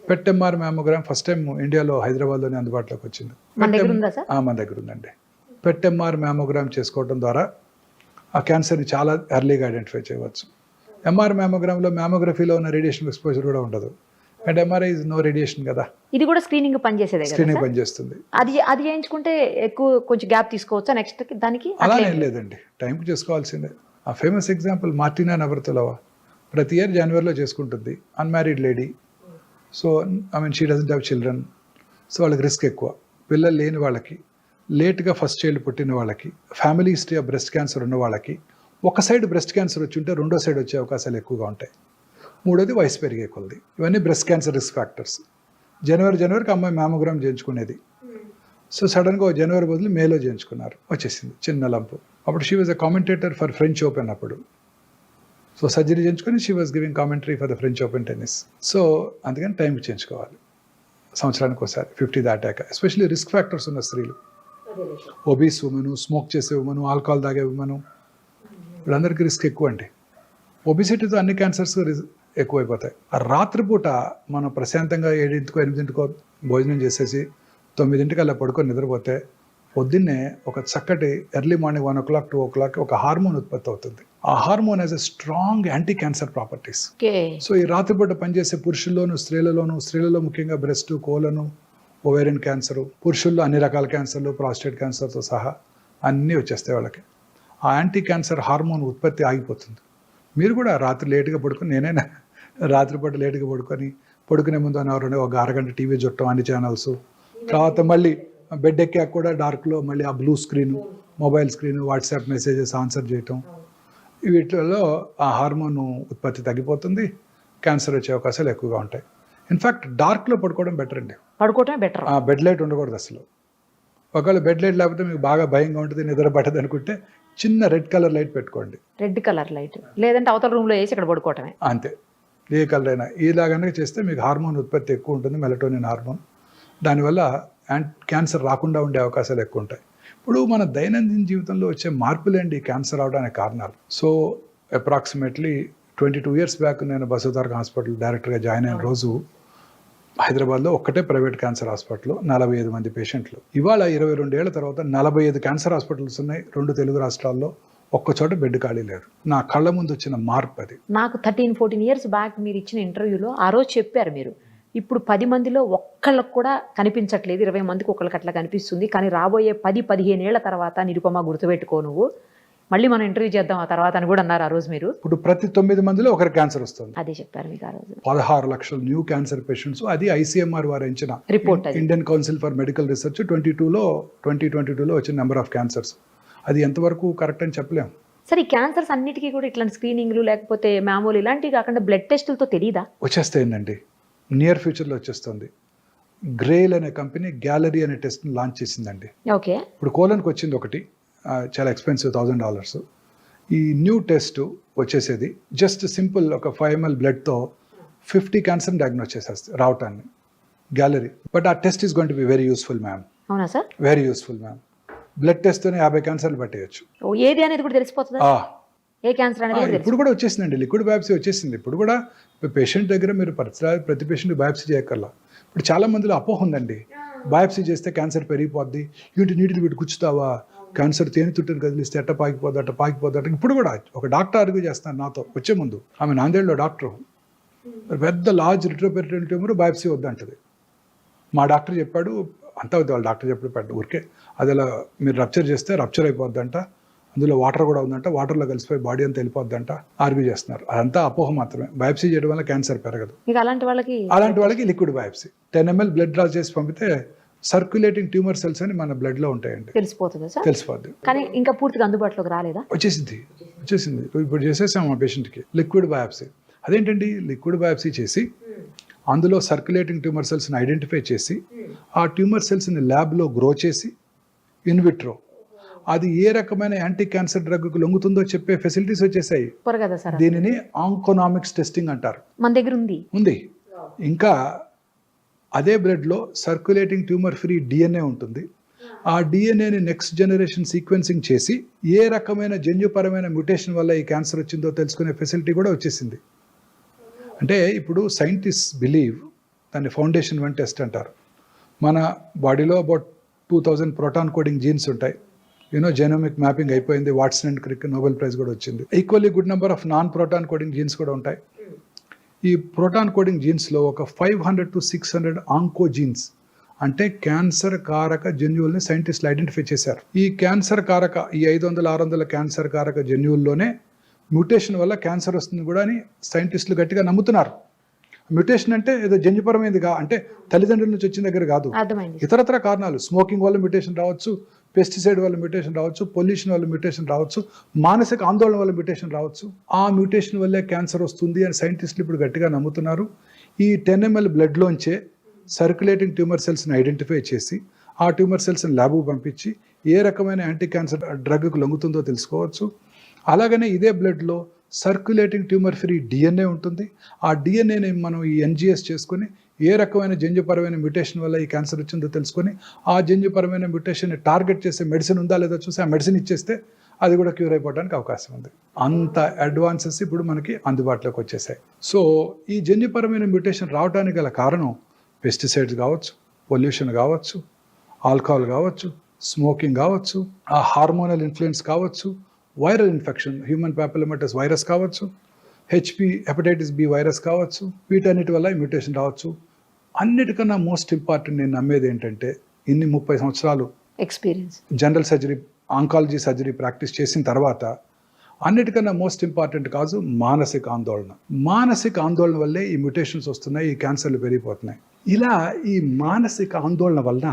PET MR mammogram first time ఇండియాలో హైదరాబాద్లోనే అందుబాటులోకి వచ్చింది. మన దగ్గర ఉందండి. పెట్ ఎంఆర్ మ్యామోగ్రామ్ చేసుకోవడం ద్వారా ఆ క్యాన్సర్ని చాలా ఎర్లీగా ఐడెంటిఫై చేయవచ్చు. ఎంఆర్ మ్యామోగ్రామ్లో మ్యామోగ్రఫీలో ఉన్న రేడియేషన్ ఎక్స్పోజర్ కూడా ఉండదు, and MRI is no radiation కదా. ఇది కూడా స్క్రీనింగ్ పనిచేస్తుంది. అది చేయించుకుంటే ఎక్కువ కొంచెం గ్యాప్ తీసుకోవచ్చా నెక్స్ట్ దానికి? అలా ఏం లేదండి, టైంకి చేసుకోవాల్సిందే. ఆ ఫేమస్ ఎగ్జాంపుల్ మార్టినా నవరతులవా, ప్రతి ఇయర్ జనవరిలో చేసుకుంటుంది, unmarried lady. So she doesn't have children. So వాళ్ళకి రిస్క్ ఎక్కువ. పిల్లలు లేని వాళ్ళకి, లేట్గా ఫస్ట్ చైల్డ్ పుట్టిన వాళ్ళకి, family history of breast cancer ఉన్న వాళ్ళకి, ఒక సైడ్ బ్రెస్ట్ క్యాన్సర్ వచ్చి ఉంటే రెండో సైడ్ వచ్చే అవకాశాలు ఎక్కువగా ఉంటాయి. మూడోది వయసు పెరిగే కొలది. ఇవన్నీ బ్రెస్ట్ క్యాన్సర్ రిస్క్ ఫ్యాక్టర్స్. జనవరికి అమ్మాయి మ్యామోగ్రామ్ చేయించుకునేది. సో సడన్గా జనవరి బదులు మేలో చేయించుకున్నారు, వచ్చేసింది చిన్న లంపు. అప్పుడు she was a commentator for French open. అప్పుడు సో సర్జరీ చేయించుకొని she was giving commentary for the French open tennis. So అందుకని టైంకి చేయించుకోవాలి, సంవత్సరానికి ఒకసారి 50 దాటాక. ఎస్పెషల్లీ రిస్క్ ఫ్యాక్టర్స్ ఉన్న స్త్రీలు, ఒబీస్ ఉమెను, స్మోక్ చేసే ఉమెను, ఆల్కహాల్ తాగే ఉమెను, వీళ్ళందరికీ రిస్క్ ఎక్కువ అండి. ఒబిసిటీతో అన్ని క్యాన్సర్స్ ఎక్కువైపోతాయి. ఆ రాత్రిపూట మనం ప్రశాంతంగా 7ంటికో 8ంటికో భోజనం చేసేసి 9ంటికి అలా పడుకొని నిద్రపోతే పొద్దున్నే ఒక చక్కటి ఎర్లీ మార్నింగ్ 1 o'clock 2 o'clock ఒక హార్మోన్ ఉత్పత్తి అవుతుంది. ఆ hormone has a strong anti cancer properties. So ఈ రాత్రిపూట పనిచేసే పురుషుల్లోను స్త్రీలలో ముఖ్యంగా బ్రెస్ట్, కోలను, ఓవేరియన్ క్యాన్సర్, పురుషుల్లో అన్ని రకాల క్యాన్సర్లు, ప్రాస్టేట్ క్యాన్సర్తో సహా అన్నీ వచ్చేస్తాయి వాళ్ళకి. ఆ యాంటీ క్యాన్సర్ హార్మోన్ ఉత్పత్తి ఆగిపోతుంది. మీరు కూడా రాత్రి లేటుగా పడుకొని, నేనైనా రాత్రిపూట లేటుగా పడుకునే ముందు ఒక అరగంట టీవీ చుట్టం, అన్ని ఛానల్స్, తర్వాత మళ్ళీ బెడ్ ఎక్కాక కూడా డార్క్లో మళ్ళీ ఆ blue screen, mobile screen, WhatsApp messages answer చేయటం, వీటిలో ఆ హార్మోన్ ఉత్పత్తి తగ్గిపోతుంది, క్యాన్సర్ వచ్చే అవకాశాలు ఎక్కువగా ఉంటాయి. ఇన్ఫ్యాక్ట్ డార్క్లో పడుకోవడం బెటర్ అండి. పడుకోవటమే బెటర్. బెడ్ లైట్ ఉండకూడదు అసలు. ఒకవేళ బెడ్ లైట్ లేకపోతే మీకు బాగా భయంగా ఉంటుంది, నిద్ర పట్టదు అనుకుంటే చిన్న రెడ్ కలర్ లైట్ పెట్టుకోండి. రెడ్ కలర్ లైట్, లేదంటే అవతల రూమ్లో వేసి ఇక్కడ పడుకోవటమే, అంతే. ఏ కలర్ అయినా ఇలాగనే చేస్తే మీకు హార్మోన్ ఉత్పత్తి ఎక్కువ ఉంటుంది, మెలటోనిన్ హార్మోన్. దానివల్ల క్యాన్సర్ రాకుండా ఉండే అవకాశాలు ఎక్కువ ఉంటాయి. ఇప్పుడు మన దైనందిన జీవితంలో వచ్చే మార్పులేండి క్యాన్సర్ రావడానికి కారణాలు. సో అప్రాక్సిమేట్లీ 22 years బ్యాక్ నేను బసవతారక హాస్పిటల్ డైరెక్టర్గా జాయిన్ అయిన రోజు హైదరాబాద్లో ఒక్కటే ప్రైవేట్ క్యాన్సర్ హాస్పిటల్, 45 మంది పేషెంట్లు. ఇవాళ 22 ఏళ్ల తర్వాత 45 క్యాన్సర్ హాస్పిటల్స్ ఉన్నాయి 2 తెలుగు రాష్ట్రాల్లో. ఒక్కచోట బెడ్ ఖాళీ లేదు. నా కళ్ళ ముందు వచ్చిన మార్పు అది. నాకు 13-14 years బ్యాక్ మీరు ఇచ్చిన ఇంటర్వ్యూలో ఆ రోజు చెప్పారు మీరు, ఇప్పుడు 10 మందిలో ఒక్కళ్ళకు కూడా కనిపించట్లేదు, 20 మందికి ఒక్కళ్ళకి అట్లా కనిపిస్తుంది, కానీ రాబోయే 10-15 ఏళ్ల తర్వాత నిరుపమ గుర్తుపెట్టుకో నువ్వు, మళ్ళీ మనం ఇంటర్వ్యూ చేద్దాం ఆ తర్వాత అని కూడా అన్నారు ఆ రోజు మీరు. ఇప్పుడు ప్రతి 9 మందిలో ఒకరికి క్యాన్సర్ వస్తుంది. అదే చెప్పారు మీకు ఆ రోజు. 16 లక్షల న్యూ క్యాన్సర్ పేషెంట్స్. అది ICMR వారు ఇచ్చిన report, Indian council for medical research 2022లో వచ్చిన నెంబర్ ఆఫ్ క్యాన్సర్స్. అది ఎంతవరకు కరెక్ట్ అని చెప్పలేము. సరే, ఈ క్యాన్సర్స్ అన్నిటికీ కూడా ఇట్లాంటి స్క్రీనింగ్లు లేకపోతే మామూలు ఇలాంటివి కాకుండా బ్లడ్ టెస్టులతో తెలియదా? వచ్చేస్తాయండి, నియర్ ఫ్యూచర్లో వచ్చేస్తుంది. గ్రేల్ అనే కంపెనీ గ్యాలరీ అనే టెస్ట్ని లాంచ్ చేసిందండి. ఓకే. ఇప్పుడు కోలన్కి వచ్చింది ఒకటి, చాలా ఎక్స్పెన్సివ్, $1000. ఈ న్యూ టెస్ట్ వచ్చేసేది జస్ట్ సింపుల్ ఒక 5 ml బ్లడ్తో 50 క్యాన్సర్ డయాగ్నోస్ చేసేస్తుంది రావటాన్ని, గ్యాలరీ. బట్ ఆ test is going to be very useful ma'am. అవునా sir? Very useful ma'am. Blood టెస్ట్తోనే 50 క్యాన్సర్లు పట్టేయచ్చు. ఏది అనేది కూడా తెలిసిపోతుందా? ఏ క్యాన్సర్ అనేది ఇప్పుడు కూడా వచ్చేసిందండి, లిక్విడ్ బయాప్సీ వచ్చేసింది. ఇప్పుడు కూడా పేషెంట్ దగ్గర మీరు ప్రతి పేషెంట్ బయాప్సీ చేయక్కర్లా. ఇప్పుడు చాలా మందిలో అపోహ ఉందండి, బయాప్సీ చేస్తే క్యాన్సర్ పెరిగిపోద్ది, ఏంటి నీటిని పెట్టి కూర్చుతావా, క్యాన్సర్ తేనె తుట్టిని కదిలిస్తే అట్ట పాకిపోద్ది. ఇప్పుడు కూడా ఒక డాక్టర్ ఆర్గ్యూ చేస్తాను నాతో వచ్చే ముందు. ఆమె నాందేడ్లో డాక్టర్, పెద్ద లార్జ్ రిట్రోపెరిటోనియల్ ట్యూమర్, బయాప్సీ వద్దంటది. మా డాక్టర్ చెప్పాడు, అంతా అవుతుంది వాళ్ళ డాక్టర్ చెప్పాడు, ఊరికే అది అలా మీరు రప్చర్ చేస్తే రప్చర్ అయిపోద్దంట, అందులో వాటర్ కూడా ఉందంట, వాటర్లో కలిసిపోయి బాడీ అంతా వెళ్ళిపోద్దంట ఆర్గ్యూ చేస్తున్నారు. అదంతా అపోహ మాత్రమే. బయాప్సీ చేయడం వల్ల క్యాన్సర్ పెరగదు. అలాంటి వాళ్ళకి liquid biopsy 10 ml blood draw చేసి పంపితే సర్క్యులేటింగ్ ట్యూమర్ సెల్స్ అని మన బ్లడ్ లో ఉంటాయండి, తెలిసిపోద్ది. కానీ ఇంకా పూర్తిగా అందుబాటులోకి రాలేదా? వచ్చేసింది. ఇప్పుడు చేసేసాం మా పేషెంట్కి లిక్విడ్ బయాప్సీ. అదేంటండి, లిక్విడ్ బయాప్సీ చేసి అందులో సర్క్యులేటింగ్ ట్యూమర్ సెల్స్ని ఐడెంటిఫై చేసి ఆ ట్యూమర్ సెల్స్ని ల్యాబ్లో గ్రో చేసి ఇన్విట్రో అది ఏ రకమైన యాంటీ క్యాన్సర్ డ్రగ్కు లొంగుతుందో చెప్పే ఫెసిలిటీస్ వచ్చేసాయి. దీనిని ఆంకోనామిక్స్ టెస్టింగ్ అంటారు. మన దగ్గర ఉంది. ఇంకా అదే బ్లడ్లో సర్క్యులేటింగ్ ట్యూమర్ ఫ్రీ DNA ఉంటుంది. ఆ DNAని నెక్స్ట్ జనరేషన్ సీక్వెన్సింగ్ చేసి ఏ రకమైన జన్యుపరమైన మ్యూటేషన్ వల్ల ఈ క్యాన్సర్ వచ్చిందో తెలుసుకునే ఫెసిలిటీ కూడా వచ్చేసింది. అంటే ఇప్పుడు సైంటిస్ట్ బిలీవ్ దాన్ని ఫౌండేషన్ 1 టెస్ట్ అంటారు. మన బాడీలో అబౌట్ 2000 ప్రోటాన్ కోడింగ్ జీన్స్ ఉంటాయి. జెనోమిక్ మ్యాపింగ్ అయిపోయింది, Watson and Crick Nobel prize కూడా వచ్చింది. Equally good number of non proton coding jeans కూడా ఉంటాయి. ఈ ప్రోటాన్ కోడింగ్ జీన్స్లో ఒక 500 to 600 ఆంకో జీన్స్, అంటే క్యాన్సర్ కారక జన్యువుల్ని సైంటిస్టులు ఐడెంటిఫై చేశారు. ఈ క్యాన్సర్ కారక, ఈ 500-600 క్యాన్సర్ కారక జన్యువుల్లోనే మ్యూటేషన్ వల్ల క్యాన్సర్ వస్తుంది కూడా అని సైంటిస్టులు గట్టిగా నమ్ముతున్నారు. మ్యూటేషన్ అంటే ఏదో జన్యుపరమైనదిగా, అంటే తల్లిదండ్రుల నుంచి వచ్చిన దగ్గర కాదు, అర్థమైంది. ఇతరత్ర కారణాలు, స్మోకింగ్ వల్ల మ్యూటేషన్ రావచ్చు, పెస్టిసైడ్ వల్ల మ్యూటేషన్ రావచ్చు, పొల్యూషన్ వల్ల మ్యూటేషన్ రావచ్చు, మానసిక ఆందోళన వల్ల మ్యూటేషన్ రావచ్చు. ఆ మ్యూటేషన్ వల్లే క్యాన్సర్ వస్తుంది అని సైంటిస్టులు ఇప్పుడు గట్టిగా నమ్ముతున్నారు. ఈ 10 ml బ్లడ్లోంచే సర్క్యులేటింగ్ ట్యూమర్ సెల్స్ని ఐడెంటిఫై చేసి ఆ ట్యూమర్ సెల్స్ని ల్యాబ్కు పంపించి ఏ రకమైన యాంటీ క్యాన్సర్ డ్రగ్కు లొంగుతుందో తెలుసుకోవచ్చు. అలాగనే ఇదే బ్లడ్లో సర్క్యులేటింగ్ ట్యూమర్ ఫ్రీ డిఎన్ఏ ఉంటుంది. ఆ డిఎన్ఏని మనం ఈ ఎన్జిఎస్ చేసుకొని ఏ రకమైన జన్యుపరమైన మ్యూటేషన్ వల్ల ఈ క్యాన్సర్ వచ్చిందో తెలుసుకొని ఆ జన్యుపరమైన మ్యూటేషన్ని టార్గెట్ చేసే మెడిసిన్ ఉందా లేదా చూసి ఆ మెడిసిన్ ఇచ్చేస్తే అది కూడా క్యూర్ అయిపోవడానికి అవకాశం ఉంది. అంత అడ్వాన్సెస్ ఇప్పుడు మనకి అందుబాటులోకి వచ్చేసాయి. సో ఈ జన్యుపరమైన మ్యూటేషన్ రావడానికి గల కారణం పెస్టిసైడ్స్ కావచ్చు, పొల్యూషన్ కావచ్చు, ఆల్కహాల్ కావచ్చు, స్మోకింగ్ కావచ్చు, ఆ హార్మోనల్ ఇన్ఫ్లుయెన్స్ కావచ్చు, వైరల్ ఇన్ఫెక్షన్, హ్యూమన్ పాపిలోమాటస్ వైరస్ కావచ్చు, హెపటైటిస్ బి వైరస్ కావచ్చు, వీటన్నిటి వల్ల మ్యూటేషన్ రావచ్చు. అన్నిటికన్నా మోస్ట్ ఇంపార్టెంట్ నేను నమ్మేది ఏంటంటే, ఇన్ని 30 సంవత్సరాలు experience general surgery, oncology surgery practice చేసిన తర్వాత అన్నిటికన్నా మోస్ట్ ఇంపార్టెంట్ కాదు మానసిక ఆందోళన. మానసిక ఆందోళన వల్లే ఈ మ్యూటేషన్స్ వస్తున్నాయి, ఈ క్యాన్సర్లు పెరిగిపోతున్నాయి. ఇలా ఈ మానసిక ఆందోళన వలన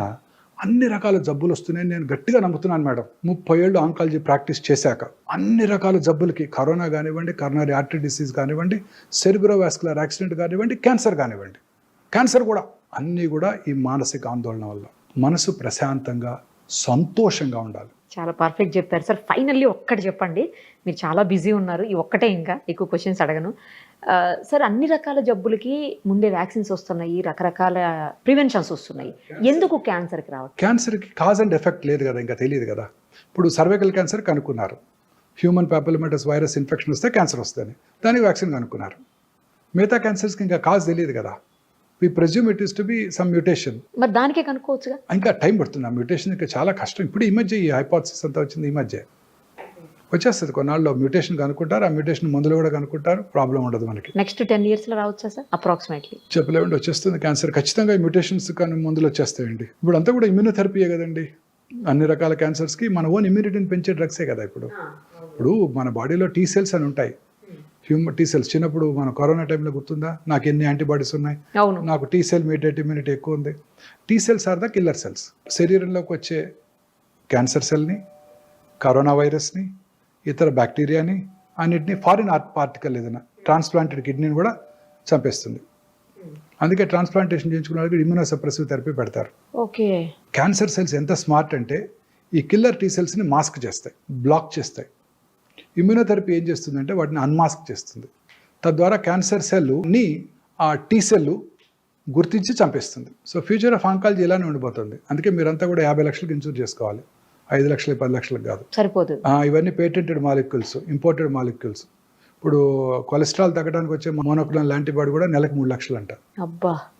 అన్ని రకాల జబ్బులు వస్తున్నాయని నేను గట్టిగా నమ్ముతున్నాను మేడం. 30 ఏళ్ళు ఆంకాలజీ ప్రాక్టీస్ చేశాక అన్ని రకాల జబ్బులకి, కరోనా కానివ్వండి, కరోనరీ ఆర్టరీ డిసీజ్ కానివ్వండి, సెరిబ్రోవాస్కులర్ యాక్సిడెంట్ కానివ్వండి, క్యాన్సర్ కానివ్వండి, క్యాన్సర్ కూడా అన్నీ కూడా ఈ మానసిక ఆందోళన వల్ల. మనసు ప్రశాంతంగా సంతోషంగా ఉండాలి. చాలా పర్ఫెక్ట్ చెప్పారు సార్. ఫైనల్లీ ఒక్కటి చెప్పండి, మీరు చాలా బిజీ ఉన్నారు, ఈ ఒక్కటే, ఇంకా ఎక్కువ క్వశ్చన్స్ అడగను సార్. అన్ని రకాల జబ్బులకి ముందే వ్యాక్సిన్స్ వస్తున్నాయి, రకరకాల ప్రివెన్షన్స్ వస్తున్నాయి, ఎందుకు క్యాన్సర్కి రావట్లేదు? క్యాన్సర్కి కాజ్ అండ్ ఎఫెక్ట్ లేదు కదా, ఇంకా తెలియదు కదా. ఇప్పుడు సర్వైకల్ క్యాన్సర్ కనుక్కున్నారు, హ్యూమన్ పాపిలోమాటస్ వైరస్ ఇన్ఫెక్షన్ వస్తే క్యాన్సర్ వస్తుందని దానికి వ్యాక్సిన్ కనుక్కున్నారు. మిగతా క్యాన్సర్స్కి ఇంకా కాజ్ తెలియదు కదా. We presume it is to be some mutation. మరి దానికే కనుక్కోవచ్చుగా. ఇంకా టైం పడుతుంది. ఆ మ్యూటేషన్ ఇంకా చాలా కష్టం. ఇప్పుడు ఈ మధ్య ఈ హైపోథసిస్ అంతా వచ్చింది, ఈ మధ్య వచ్చేస్తుంది. కొన్నాళ్ళు మ్యూటేషన్ కనుక్కుంటారు, ఆ మ్యూటేషన్ మందులు కూడా కనుక్కుంటారు, ప్రాబ్లం ఉండదు మనకి. నెక్స్ట్ 10 yearsలో రావచ్చా సార్ అప్రాక్సిమేట్లీ? చెప్పలేమండి, వచ్చేస్తుంది క్యాన్సర్ ఖచ్చితంగా. ఈ మ్యూటేషన్స్ కానీ మందులు వచ్చేస్తాయండి. ఇప్పుడు అంతా కూడా ఇమ్యూనోథెరపీయే కదండి. అన్ని రకాల క్యాన్సర్స్కి మన ఓన్ ఇమ్యూనిటీని పెంచే డ్రగ్సే కదా. ఇప్పుడు మన బాడీలో టీ సెల్స్ అని ఉంటాయి, హ్యూమన్ టీ సెల్స్. చిన్నప్పుడు మన కరోనా టైంలో గుర్తుందా, నాకు ఎన్ని యాంటీబాడీస్ ఉన్నాయి, నాకు టీ సెల్ మీడియేట్ ఇమ్యూనిటీ ఎక్కువ ఉంది. T cells are the killer cells. శరీరంలోకి వచ్చే క్యాన్సర్ సెల్ని, కరోనా వైరస్ని, ఇతర బ్యాక్టీరియాని, అన్నిటినీ ఫారిన్ పార్టికల్ ఏదైనా ట్రాన్స్ప్లాంటెడ్ కిడ్నీని కూడా చంపేస్తుంది. అందుకే ట్రాన్స్ప్లాంటేషన్ చేయించుకున్న వాళ్ళకి ఇమ్యూనోసప్రెసివ్ థెరపీ పెడతారు. ఓకే. క్యాన్సర్ సెల్స్ ఎంత స్మార్ట్ అంటే ఈ కిల్లర్ టీ సెల్స్ని మాస్క్ చేస్తాయి, బ్లాక్ చేస్తాయి. ఇమ్యూనోథెరపీ ఏం చేస్తుందంటే వాటిని అన్మాస్క్ చేస్తుంది. తద్వారా క్యాన్సర్ సెల్ని ఆ టీ సెల్ గుర్తించి చంపేస్తుంది. సో ఫ్యూచర్ ఆఫ్ ఆంకాలజీ ఇలానే ఉండిపోతుంది. అందుకే మీరంతా కూడా 50 లక్షలకు ఇన్సూర్ చేసుకోవాలి, 5 లక్షలు 10 లక్షలకు కాదు, సరిపోతుంది. ఇవన్నీ పేటెంటెడ్ మాలిక్యూల్స్, ఇంపోర్టెడ్ మాలిక్యూల్స్. ఇప్పుడు కొలెస్ట్రాల్ తగ్గడానికి వచ్చే మోనోక్లోనల్ యాంటీబాడీ కూడా నెలకు 3 లక్షలు అంట.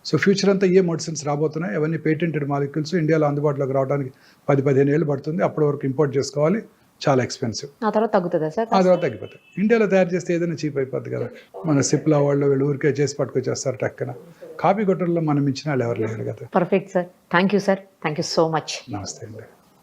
సో ఫ్యూచర్ అంతా ఏ మెడిసిన్స్ రాబోతున్నాయి, అవన్నీ పేటెంటెడ్ మాలిక్యూల్స్. ఇండియాలో అందుబాటులోకి రావడానికి 10-15 ఏళ్ళు పడుతుంది. అప్పటి వరకు ఇంపోర్ట్ చేసుకోవాలి, చాలా ఎక్స్పెన్సివ్. ఆ తర్వాత తగ్గుతుందా సార్? ఆ తర్వాత తగ్గిపోతాయి. ఇండియాలో తయారు చేస్తే ఏదైనా చీప్ అయిపోద్ది కదా. మన సిప్లా వాళ్ళు వీళ్ళు ఊరికే చేసి పట్టుకొచ్చేస్తారు టక్కన. కాపీ కొట్టడంలో మనం ఇచ్చిన వాళ్ళు ఎవరు లేరు కదా. Perfect sir. Thank you sir. Thank you so much. నమస్తే అండి.